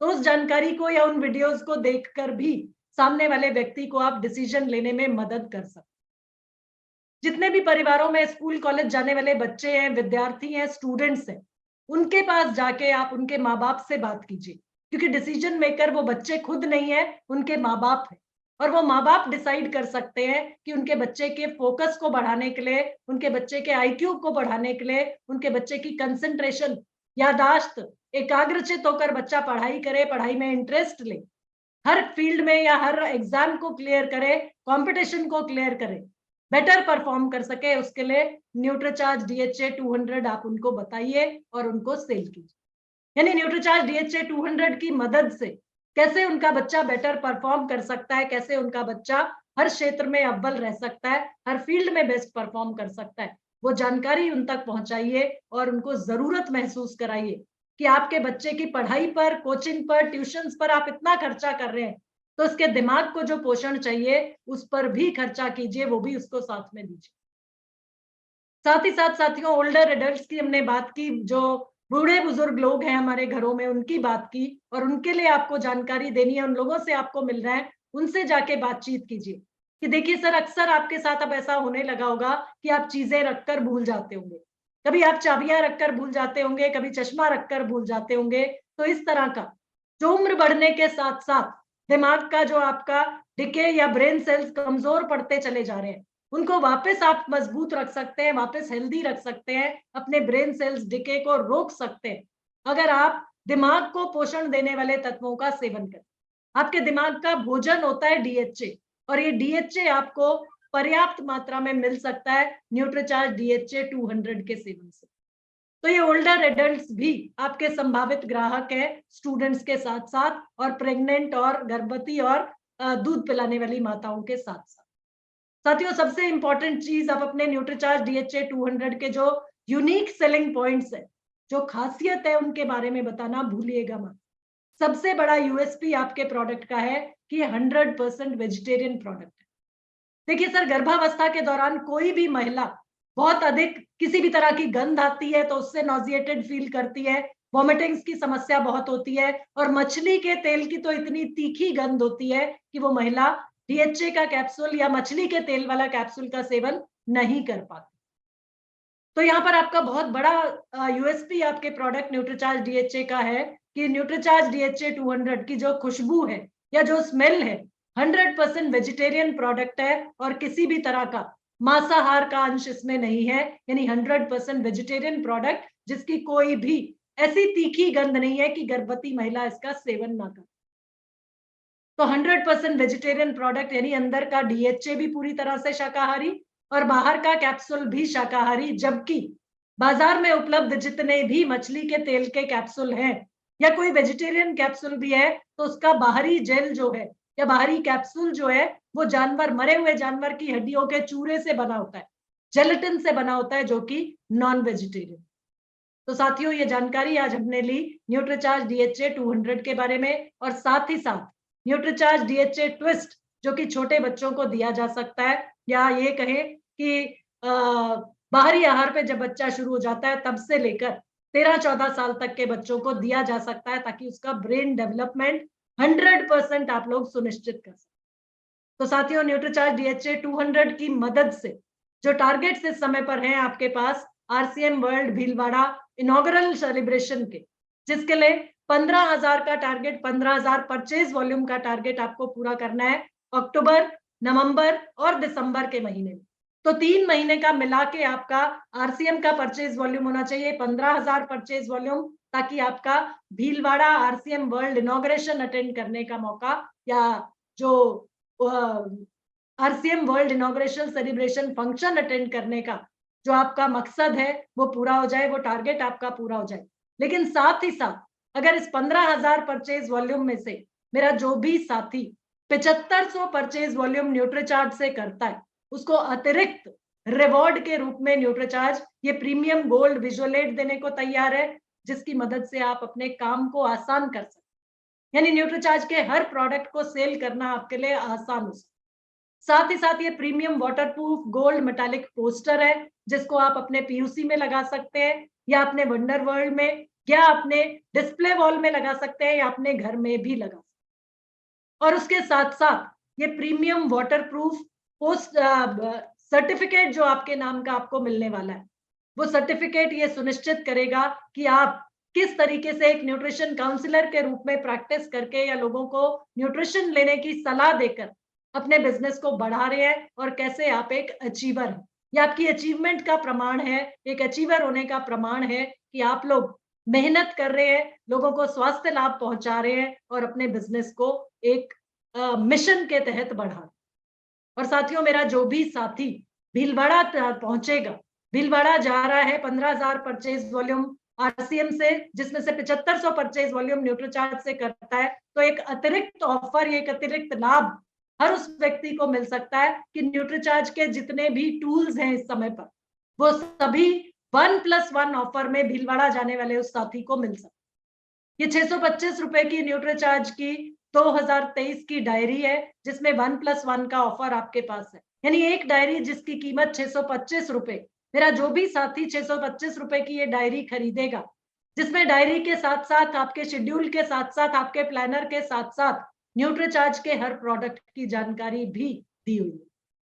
Speaker 2: तो उस जानकारी को या उन वीडियोस को देखकर भी सामने वाले व्यक्ति को आप डिसीजन लेने में मदद कर सकते। जितने भी परिवारों में स्कूल कॉलेज जाने वाले बच्चे हैं, विद्यार्थी हैं, स्टूडेंट्स हैं, उनके पास जाके आप उनके माँ बाप से बात कीजिए, क्योंकि डिसीजन मेकर वो बच्चे खुद नहीं है, उनके माँ बाप है। और वो माँ बाप डिसाइड कर सकते हैं कि उनके बच्चे के फोकस को बढ़ाने के लिए, उनके बच्चे के IQ को बढ़ाने के लिए, उनके बच्चे की कंसंट्रेशन, यादाश्त, एकाग्रचित होकर बच्चा पढ़ाई करे, पढ़ाई में इंटरेस्ट ले, हर फील्ड में या हर एग्जाम को क्लियर करे, कंपटीशन को क्लियर करे, बेटर परफॉर्म कर सके, उसके लिए न्यूट्रीचार्ज डीएचए 200 आप उनको बताइए और उनको सेल कीजिए। यानी न्यूट्रीचार्ज डीएचए 200 की मदद से कैसे उनका बच्चा बेटर परफॉर्म कर सकता है, कैसे उनका बच्चा हर क्षेत्र में अव्वल रह सकता है, हर फील्ड में बेस्ट परफॉर्म कर सकता है, वो जानकारी उन तक पहुंचाइए और उनको जरूरत महसूस कराइए कि आपके बच्चे की पढ़ाई पर, कोचिंग पर, ट्यूशंस पर आप इतना खर्चा कर रहे हैं, तो उसके दिमाग को जो पोषण चाहिए उस पर भी खर्चा कीजिए, वो भी उसको साथ में दीजिए। साथ ही साथ साथियों, ओल्डर एडल्ट्स की हमने बात की, जो बूढ़े बुजुर्ग लोग हैं हमारे घरों में, उनकी बात की, और उनके लिए आपको जानकारी देनी है, उन लोगों से आपको मिल रहा है, उनसे जाके बातचीत कीजिए कि देखिए सर, अक्सर आपके साथ अब ऐसा होने लगा होगा कि आप चीजें रखकर भूल जाते होंगे, कभी आप चाबियां रखकर भूल जाते होंगे, कभी चश्मा रखकर भूल जाते होंगे। तो इस तरह का जो उम्र बढ़ने के साथ साथ दिमाग का जो आपका डिके या ब्रेन सेल्स कमजोर पड़ते चले जा रहे हैं, उनको वापस आप मजबूत रख सकते हैं, वापस हेल्दी रख सकते हैं, अपने ब्रेन सेल्स डिके को रोक सकते हैं अगर आप दिमाग को पोषण देने वाले तत्वों का सेवन करें। आपके दिमाग का भोजन होता है डीएचए, और ये डीएचए आपको पर्याप्त मात्रा में मिल सकता है न्यूट्रीचार्ज डीएचए 200 के सेवन से। तो ये ओल्डर एडल्ट्स भी आपके संभावित ग्राहक है, स्टूडेंट्स के साथ साथ, और प्रेग्नेंट और गर्भवती और दूध पिलाने वाली माताओं के साथ साथ। साथियों, सबसे इंपॉर्टेंट चीज, आप अपने न्यूट्रीचार्ज डीएचए 200 के जो यूनिक सेलिंग पॉइंट्स है, जो खासियत है, उनके बारे में बताना भूलिएगा मत। सबसे बड़ा यूएसपी आपके प्रोडक्ट का है कि 100% वेजिटेरियन प्रोडक्ट है। देखिए सर, गर्भावस्था के दौरान कोई भी महिला बहुत अधिक किसी भी तरह की गंध आती है तो उससे नॉजिएटेड फील करती है, वॉमिटिंग्स की समस्या बहुत होती है, और मछली के तेल की तो इतनी तीखी गंध होती है कि वो महिला डीएचए का कैप्सूल या मछली के तेल वाला कैप्सूल का सेवन नहीं कर पाती। तो यहाँ पर आपका बहुत बड़ा यूएसपी आपके प्रोडक्ट न्यूट्रीचार्ज डीएचए का है कि न्यूट्रीचार्ज डीएचए 200 की जो खुशबू है या जो स्मेल है, 100% वेजिटेरियन प्रोडक्ट है, और किसी भी तरह का मांसाहार का अंश इसमें नहीं है, यानी 100% वेजिटेरियन प्रोडक्ट जिसकी कोई भी ऐसी तीखी गंध नहीं है कि गर्भवती महिला इसका सेवन ना करे। तो 100% वेजिटेरियन प्रोडक्ट, यानी अंदर का डीएचए भी पूरी तरह से शाकाहारी और बाहर का कैप्सूल भी शाकाहारी, जबकि बाजार में उपलब्ध जितने भी मछली के तेल के कैप्सूल हैं या कोई वेजिटेरियन कैप्सूल भी है, तो उसका बाहरी जेल जो है या बाहरी कैप्सूल जो है वो जानवर, मरे हुए जानवर की हड्डियों के चूरे से बना होता है, जेलेटिन से बना होता है, जो कि नॉन वेजिटेरियन। तो साथियों, ये जानकारी आज हमने ली न्यूट्रीचार्ज डीएचए 200 के बारे में, और साथ ही साथ न्यूट्रीचार्ज डीएचए ट्विस्ट जो कि छोटे बच्चों को दिया जा सकता है, या ये कहें कि बाहरी आहार पे जब बच्चा शुरू हो जाता है तब से लेकर 13-14 साल तक के बच्चों को दिया जा सकता है, ताकि उसका ब्रेन डेवलपमेंट 100% आप लोग सुनिश्चित कर सकें। तो साथियों, न्यूट्रीचार्ज डीएचए 200 की मदद से जो टारगेट्स इस समय पर हैं आपके पास RCM world Bhilwara inaugural celebration के, जिसके लिए 15,000 का टारगेट, 15,000 परचेज वॉल्यूम का टारगेट आपको पूरा करना है अक्टूबर, नवंबर और दिसंबर के महीने में। तो 3 महीने का मिला के आपका आरसीएम का परचेज वॉल्यूम होना चाहिए 15,000 परचेज वॉल्यूम, ताकि आपका Bhilwara RCM world inauguration attend करने का मौका या जो RCM world inauguration celebration function attend करने का जो आपका मकसद है वो पूरा हो जाए, वो टारगेट आपका पूरा हो जाए। लेकिन साथ ही साथ अगर इस 15,000 परचेज वॉल्यूम में से मेरा जो भी साथी 7500 परचेज वॉल्यूम न्यूट्रीचार्ज से करता है, उसको अतिरिक्त रिवॉर्ड के रूप में न्यूट्रीचार्ज ये प्रीमियम गोल्ड विजुअल एड देने को तैयार है, जिसकी मदद से आप अपने काम को आसान कर सकते हैं। यानी न्यूट्रीचार्ज के हर प्रोडक्ट को सेल करना आपके लिए आसान हो सकता है। साथ ही साथ ये premium waterproof gold metallic poster है, जिसको आप अपने पीयूसी में लगा सकते हैं या अपने वंडर वर्ल्ड में या अपने डिस्प्ले वॉल में लगा सकते हैं या अपने घर में भी लगा सकते हैं। और उसके साथ साथ ये प्रीमियम वाटरप्रूफ पोस्ट सर्टिफिकेट जो आपके नाम का आपको मिलने वाला है, वो सर्टिफिकेट ये सुनिश्चित करेगा कि आप किस तरीके से एक न्यूट्रिशन काउंसलर के रूप में प्रैक्टिस करके या लोगों को न्यूट्रिशन लेने की सलाह देकर अपने बिजनेस को बढ़ा रहे हैं और कैसे आप एक अचीवर हैं। ये आपकी अचीवमेंट का प्रमाण है, एक अचीवर होने का प्रमाण है कि आप लोग मेहनत कर रहे हैं, लोगों को स्वास्थ्य लाभ पहुंचा रहे हैं और अपने बिजनेस को एक मिशन के तहत बढ़ा रहे हैं। और साथियों, मेरा जो भी साथी भीलवाड़ा पहुंचेगा, भीलवाड़ा जा रहा है 15,000 परचेज वॉल्यूम आरसीएम से, जिसमें से 7500 परचेज वॉल्यूम न्यूट्रीचार्ज से करता है, तो एक अतिरिक्त ऑफर, एक अतिरिक्त लाभ हर उस व्यक्ति को मिल सकता है कि न्यूट्रीचार्ज के जितने भी टूल्स हैं इस समय पर, वो सभी 1+1 ऑफर में भीलवाड़ा जाने वाले उस साथी को मिल सकता है। ये 625 रुपए की न्यूट्रीचार्ज की 2023 की डायरी है, जिसमें 1+1 का ऑफर आपके पास है। यानी एक डायरी जिसकी कीमत 625 रुपए, मेरा जो भी साथी 625 रुपए की ये डायरी खरीदेगा, जिसमें डायरी के साथ साथ आपके शेड्यूल के साथ साथ आपके प्लानर के साथ साथ न्यूट्रीचार्ज के हर प्रोडक्ट की जानकारी भी दी हुई है।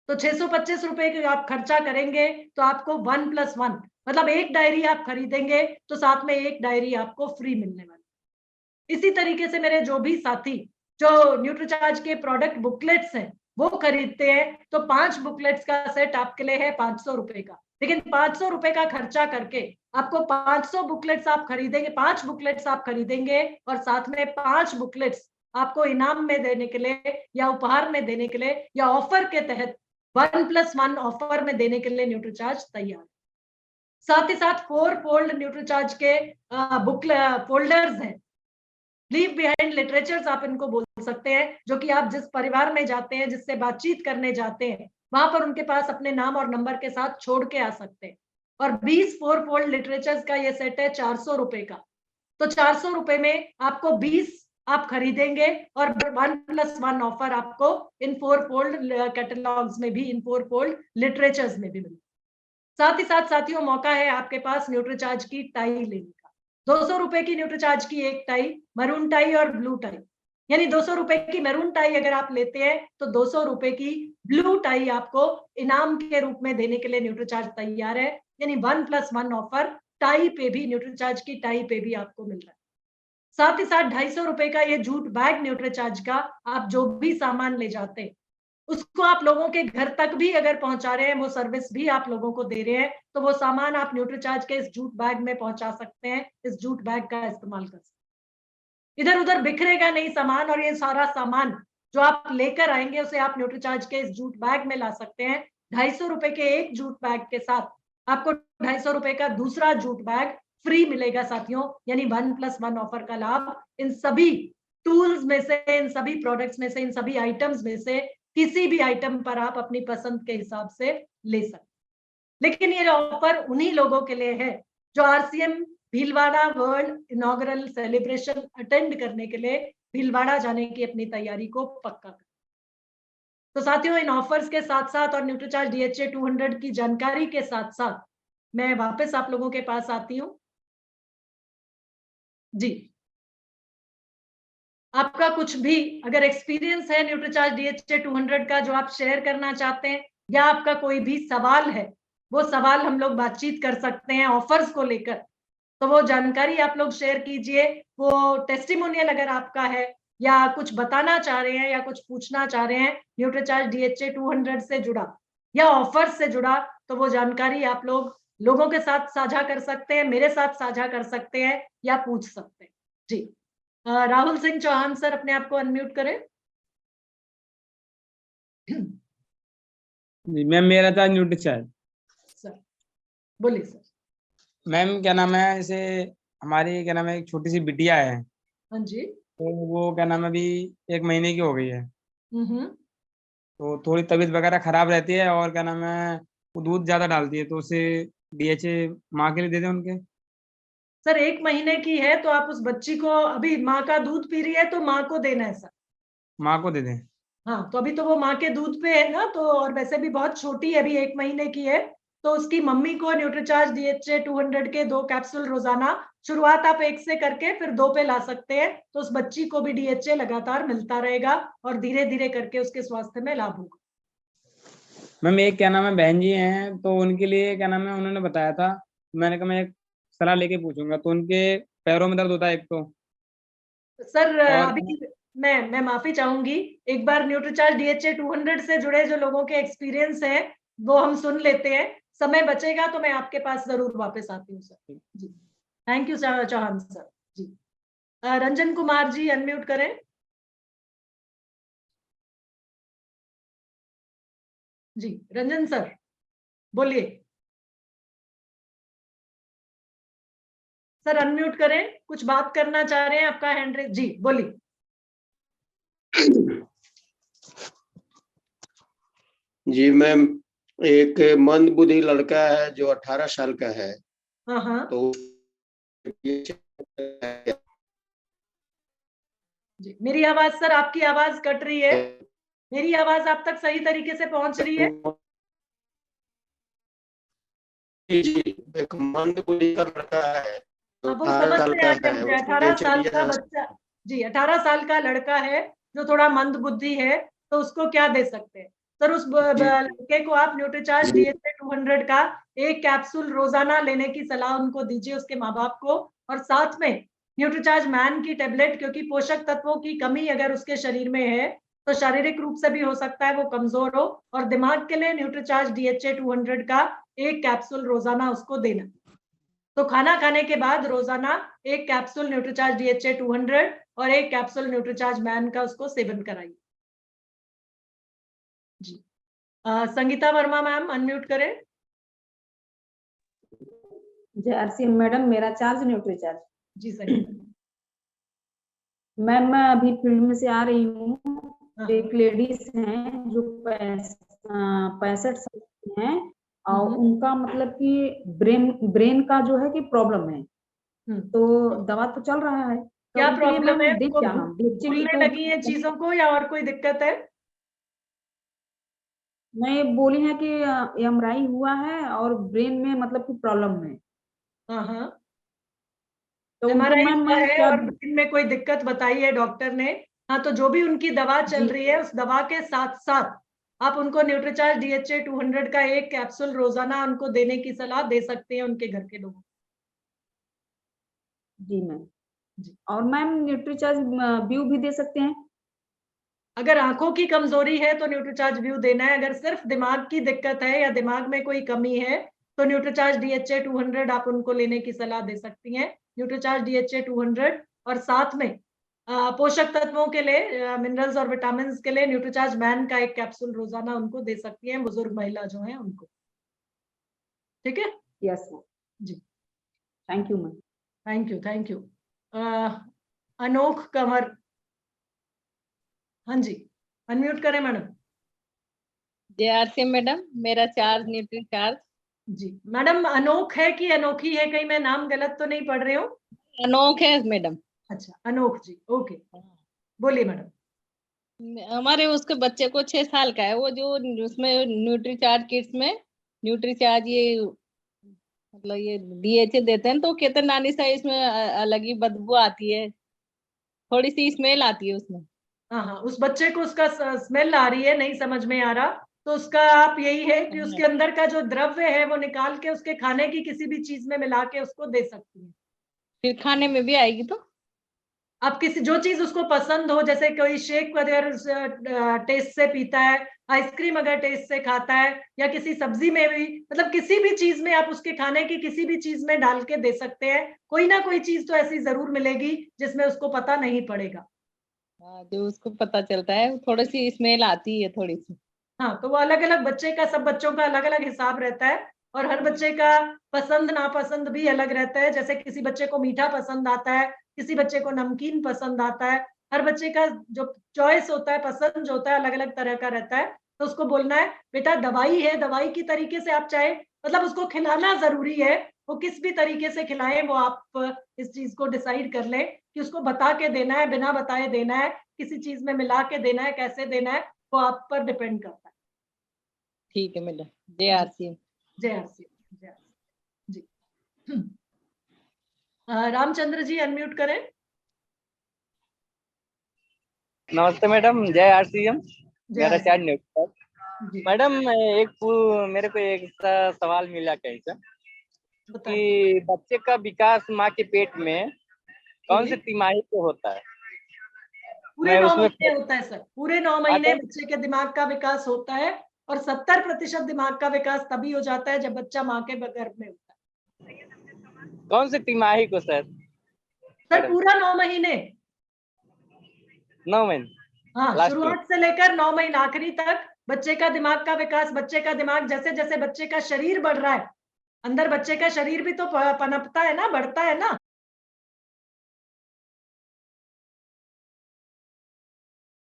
Speaker 2: तो 625 रुपए के आप खर्चा करेंगे तो आपको 1+1 मतलब एक डायरी आप खरीदेंगे तो साथ में एक डायरी आपको फ्री मिलने वाली। इसी तरीके से मेरे जो भी साथी जो न्यूट्रीचार्ज के प्रोडक्ट बुकलेट्स हैं वो खरीदते हैं, तो 5 बुकलेट्स का सेट आपके लिए है 500 रुपए का। लेकिन 500 रुपए का खर्चा करके आपको 500 बुकलेट्स आप खरीदेंगे, 5 बुकलेट्स आप खरीदेंगे और साथ में 5 बुकलेट्स आपको इनाम में देने के लिए या उपहार में देने के लिए या ऑफर के तहत 1+1 ऑफर में देने के लिए न्यूट्रीचार्ज तैयार है। साथ ही साथ 4 फोल्ड न्यूट्रीचार्ज के बुक फोल्डर्स हैं, लीव बिहाइंड लिटरेचर्स आप इनको बोल सकते हैं, जो कि आप जिस परिवार में जाते हैं, जिससे बातचीत करने जाते हैं, वहां पर उनके पास अपने नाम और नंबर के साथ छोड़ के आ सकते हैं। और 20 4 फोल्ड लिटरेचर्स का ये सेट है 400 रुपए का। तो 400 रुपए में आपको 20 आप खरीदेंगे और 1+1 ऑफर आपको इन 4 फोल्ड कैटलॉग्स में भी, इन 4 फोल्ड लिटरेचर्स में भी मिलेगा। साथ ही साथ साथियों, मौका है आपके पास न्यूट्रीचार्ज की टाई लेने का। 200 रुपए की न्यूट्रीचार्ज की एक टाई, मरून टाई और ब्लू टाई, यानी 200 रुपए की मैरून टाई अगर आप लेते हैं तो 200 रुपए की ब्लू टाई आपको इनाम के रूप में देने के लिए न्यूट्रीचार्ज तैयार है। यानी 1+1 ऑफर टाई पे भी, न्यूट्रीचार्ज की टाई पे भी आपको मिल रहा है। साथ ही साथ 250 रुपए का ये जूट बैग न्यूट्रीचार्ज का, आप जो भी सामान ले जाते हैं उसको आप लोगों के घर तक भी अगर पहुंचा रहे हैं, वो सर्विस भी आप लोगों को दे रहे हैं, तो वो सामान आप न्यूट्रीचार्ज के इस जूट बैग में पहुंचा सकते हैं, इस जूट बैग का इस्तेमाल कर सकते हैं। इधर उधर बिखरेगा नहीं सामान, और ये सारा सामान जो आप लेकर आएंगे उसे आप न्यूट्रीचार्ज के इस जूट बैग में ला सकते हैं। 250 रुपए के एक जूट बैग के साथ आपको 250 रुपए का दूसरा जूट बैग फ्री मिलेगा साथियों। यानी 1+1 ऑफर का लाभ इन सभी टूल्स में से, इन सभी प्रोडक्ट्स में से, इन सभी आइटम्स में से किसी भी आइटम पर आप अपनी पसंद के हिसाब से ले सकते। लेकिन ये ऑफर उन्हीं लोगों के लिए है जो RCM Bhilwara world inaugural celebration attend करने के लिए भीलवाड़ा जाने की अपनी तैयारी को पक्का कर। तो साथियों, इन ऑफर्स के साथ साथ और न्यूट्रीचार्ज DHA 200 की जानकारी के साथ साथ मैं वापस आप लोगों के पास आती हूँ। जी, आपका कुछ भी अगर एक्सपीरियंस है न्यूट्रीचार्ज DHA 200 का जो आप शेयर करना चाहते हैं, या आपका कोई भी सवाल है, वो सवाल हम लोग बातचीत कर सकते हैं ऑफर्स को लेकर, तो वो जानकारी आप लोग शेयर कीजिए। वो टेस्टिमोनियल अगर आपका है, या कुछ बताना चाह रहे हैं या कुछ पूछना चाह रहे हैं न्यूट्रीचार्ज DHA 200 से जुड़ा, या ऑफर से जुड़ा, तो वो जानकारी आप लोगों के साथ साझा कर सकते हैं, मेरे साथ साझा कर सकते हैं या पूछ सकते हैं। जी, राहुल सिंह चौहान सर, अपने आप को अनम्यूट करें।
Speaker 4: जी मैम, मेरा था न्यूट्रीचार्ज।
Speaker 2: सर बोलिए सर।
Speaker 4: मैम क्या नाम है, जैसे हमारी क्या नाम है, एक छोटी सी बिटिया है,
Speaker 2: हाँ जी।
Speaker 4: तो वो क्या नाम है अभी 1 महीने की हो गई है।
Speaker 2: हम्म।
Speaker 4: तो थोड़ी तबीयत वगैरह खराब रहती है और क्या नाम है वो दूध ज्यादा डालती है, तो उसे डीएचए माँ के लिए दे दें उनके।
Speaker 2: सर 1 महीने की है तो आप उस बच्ची को, अभी माँ का दूध पी रही है तो माँ को देना है सर।
Speaker 4: माँ को दे दें।
Speaker 2: हाँ, तो अभी तो वो माँ के दूध पे है ना, तो और वैसे भी बहुत छोटी है, अभी 1 महीने की है, तो उसकी मम्मी को न्यूट्रीचार्ज DHA 200 के 2 कैप्सूल रोजाना, शुरुआत आप 1 से करके फिर 2 पे ला सकते हैं, तो उस बच्ची को भी DHA लगातार मिलता रहेगा और धीरे धीरे करके उसके स्वास्थ्य में लाभ होगा।
Speaker 4: मैम एक क्या नाम है बहन जी हैं, तो उनके लिए क्या नाम है उन्होंने बताया था, मैंने कहा मैं एक सलाह लेके पूछूंगा। तो उनके पैरों में दर्द होता है एक तो,
Speaker 2: सर
Speaker 4: और
Speaker 2: अभी मैं माफी चाहूंगी, एक बार न्यूट्रीचार्ज DHA 200 से जुड़े जो लोगों के एक्सपीरियंस हैं वो हम सुन लेते हैं, समय बचेगा तो मैं आपके पास जरूर वापस आती हूँ सर। जी, थैंक यू चौहान सर। जी, रंजन कुमार जी अनम्यूट करें। जी रंजन सर बोलिए। सर अनम्यूट करें, कुछ बात करना चाह रहे हैं, आपका हैंड रेज। जी बोलिए।
Speaker 5: जी मैम, एक मंदबुद्धि लड़का है जो 18 साल का है।
Speaker 2: हाँ हाँ।
Speaker 5: तो
Speaker 2: जी, मेरी आवाज सर, आपकी आवाज कट रही है, मेरी आवाज आप तक सही तरीके से पहुंच रही है?
Speaker 5: जी, एक मंदबुद्धि का लड़का है जो
Speaker 2: वो
Speaker 5: 18
Speaker 2: समझ
Speaker 5: साल
Speaker 2: में
Speaker 5: का
Speaker 2: आ गया
Speaker 5: है,
Speaker 2: मुझे,
Speaker 5: उसको
Speaker 2: 18
Speaker 5: DHA
Speaker 2: साल
Speaker 5: दिया
Speaker 2: का
Speaker 5: जा
Speaker 2: बच्चा। जी, 18 साल का लड़का है जो थोड़ा मंद बुद्धि है, तो उसको क्या दे सकते हैं सर? उस लड़के को आप न्यूट्रीचार्ज
Speaker 5: जी।
Speaker 2: DHA 200 का 1 कैप्सूल रोजाना लेने की सलाह उनको दीजिए, उसके माँ बाप को, और साथ में न्यूट्रीचार्ज मैन की टेबलेट, क्योंकि पोषक तत्वों की कमी अगर उसके शरीर में है तो शारीरिक रूप से भी हो सकता है वो कमजोर हो, और दिमाग के लिए न्यूट्रीचार्ज DHA 200 का 1 कैप्सूल रोजाना उसको देना। तो खाना खाने के बाद रोजाना 1 कैप्सूल न्यूट्रीचार्ज DHA 200 और 1 कैप्सूल न्यूट्रीचार्ज मैन का उसको सेवन कराइए। जी, संगीता वर्मा मैम अनम्यूट करें।
Speaker 6: जय आरसी मैडम, मेरा चार्ज न्यूट्रीचार्ज।
Speaker 2: जी संगीता।
Speaker 6: मैम मैं अभी फील्ड में से आ रही हूँ,
Speaker 2: हाँ,
Speaker 6: एक लेडीज हैं जो 65 साल की हैं, और उनका मतलब कि ब्रेन का जो है कि प्रॉब्लम है, तो दवा तो चल रहा है, तो
Speaker 2: क्या
Speaker 6: उनके लिए
Speaker 2: प्रॉब्लम है?
Speaker 6: मैम देख
Speaker 2: उनको
Speaker 6: क्या नाम
Speaker 2: भूलने लगी है चीजों को या और कोई दिक्कत है?
Speaker 6: मैं बोली है कि एमआरआई हुआ है और ब्रेन में मतलब कि प्रॉब्लम है,
Speaker 2: हाँ हाँ,
Speaker 6: तो उनको
Speaker 2: MRI
Speaker 6: मैम
Speaker 2: हुआ
Speaker 6: मैं
Speaker 2: है
Speaker 6: क्या।
Speaker 2: और ब्रेन में कोई दिक्कत बताई है डॉक्टर ने। हाँ, तो जो भी उनकी दवा चल
Speaker 6: जी
Speaker 2: रही है उस दवा के साथ साथ आप उनको न्यूट्रीचार्ज DHA 200 का 1 कैप्सूल रोजाना उनको देने की सलाह दे सकते हैं उनके घर के लोगों।
Speaker 6: जी मैम,
Speaker 2: जी,
Speaker 6: और मैम न्यूट्रीचार्ज व्यू भी दे सकते हैं?
Speaker 2: अगर आंखों की कमजोरी है तो न्यूट्रीचार्ज व्यू देना है, अगर सिर्फ दिमाग की दिक्कत है या दिमाग में कोई कमी है तो न्यूट्रीचार्ज DHA 200 आप उनको लेने की सलाह दे सकती हैं। न्यूट्रीचार्ज DHA 200 और साथ में पोषक तत्वों के लिए, मिनरल्स और विटामिन के लिए न्यूट्रीचार्ज मैन का 1 कैप्सूल रोजाना उनको दे सकती हैं, बुजुर्ग महिला जो है उनको। ठीक है?
Speaker 6: यस मैम,
Speaker 2: जी,
Speaker 6: thank you ma'am.
Speaker 2: Thank you, thank you. Anokh Kanwar, हाँ जी, अनम्यूट करें मैडम।
Speaker 7: जय आरती मैडम, मेरा चार्ज न्यूट्री चार्ज।
Speaker 2: जी मैडम, अनोख है कि अनोखी है, कहीं मैं नाम गलत तो नहीं पढ़ रही हूँ?
Speaker 7: अनोख है मैडम।
Speaker 2: अच्छा, अनोख जी, ओके, बोलिए मैडम।
Speaker 7: हमारे उसके बच्चे को 6 साल का है, वो जो उसमें न्यूट्री चार्ज किट्स में न्यूट्री चार्ज ये मतलब ये DHA देते हैं, तो कहते हैं नानी सा इसमें अलग ही बदबू आती है, थोड़ी सी स्मेल आती है उसमें।
Speaker 2: हाँ हाँ, उस बच्चे को उसका स्मेल आ रही है, नहीं समझ में आ रहा, तो उसका आप यही है कि उसके अंदर का जो द्रव्य है वो निकाल के उसके खाने की किसी भी चीज में मिला के उसको दे सकती है।
Speaker 7: फिर खाने में भी आएगी तो?
Speaker 2: आप किसी जो चीज उसको पसंद हो, जैसे कोई शेक वगैरह टेस्ट से पीता है, आइसक्रीम अगर टेस्ट से खाता है, या किसी सब्जी में भी, मतलब किसी भी चीज में आप उसके खाने की किसी भी चीज में डाल के दे सकते हैं। कोई ना कोई चीज तो ऐसी जरूर मिलेगी जिसमें उसको पता नहीं पड़ेगा।
Speaker 7: हाँ, जो उसको पता चलता है, थोड़ी सी स्मेल आती है थोड़ी सी।
Speaker 2: हाँ, तो वो अलग अलग बच्चे का, सब बच्चों का अलग अलग हिसाब रहता है, और हर बच्चे का पसंद नापसंद भी अलग रहता है। जैसे किसी बच्चे को मीठा पसंद आता है, किसी बच्चे को नमकीन पसंद आता है। हर बच्चे का जो चॉइस होता है, पसंद जो होता है, अलग अलग तरह का रहता है। तो उसको बोलना है बेटा दवाई है, दवाई की तरीके से आप चाहे, मतलब उसको खिलाना जरूरी है। वो किस भी तरीके से खिलाएं, वो आप इस चीज को डिसाइड कर लें कि उसको बता के देना है, बिना बताए देना है, किसी चीज में मिला के देना है, कैसे देना है, वो आप पर डिपेंड करता है।
Speaker 7: ठीक है मैडम। जय आरसीएम।
Speaker 2: जय आरसीएम, जय आरसीएम जी। रामचंद्र जी अनम्यूट करें।
Speaker 8: नमस्ते मैडम, जय आरसीएम।
Speaker 2: जय
Speaker 8: मेरा
Speaker 2: आरसीएम
Speaker 8: चार्ज न्यूज
Speaker 2: जी,
Speaker 8: मैडम, मेरे को एक सवाल मिला कहीं से
Speaker 2: बताएं।
Speaker 8: कि बच्चे का विकास माँ के पेट में कौन से तिमाही पे होता है?
Speaker 2: पूरे
Speaker 8: मैं
Speaker 2: 9
Speaker 8: उसमें
Speaker 2: महीने होता है सर, पूरे 9 महीने
Speaker 8: आता
Speaker 2: बच्चे के दिमाग का विकास होता है, और 70% दिमाग का विकास तभी हो जाता है जब बच्चा माँ के गर्भ में होता है।
Speaker 8: कौन से तिमाही को सर?
Speaker 2: सर
Speaker 8: मैडम,
Speaker 2: पूरा 9 महीने।
Speaker 8: 9 महीने
Speaker 2: हाँ,
Speaker 8: लास्ट में।
Speaker 2: शुरुआत से लेकर 9 महीने आखिरी तक बच्चे का दिमाग का विकास। बच्चे का दिमाग जैसे जैसे बच्चे का शरीर बढ़ रहा है, अंदर बच्चे का शरीर भी तो पनपता है ना, बढ़ता है ना,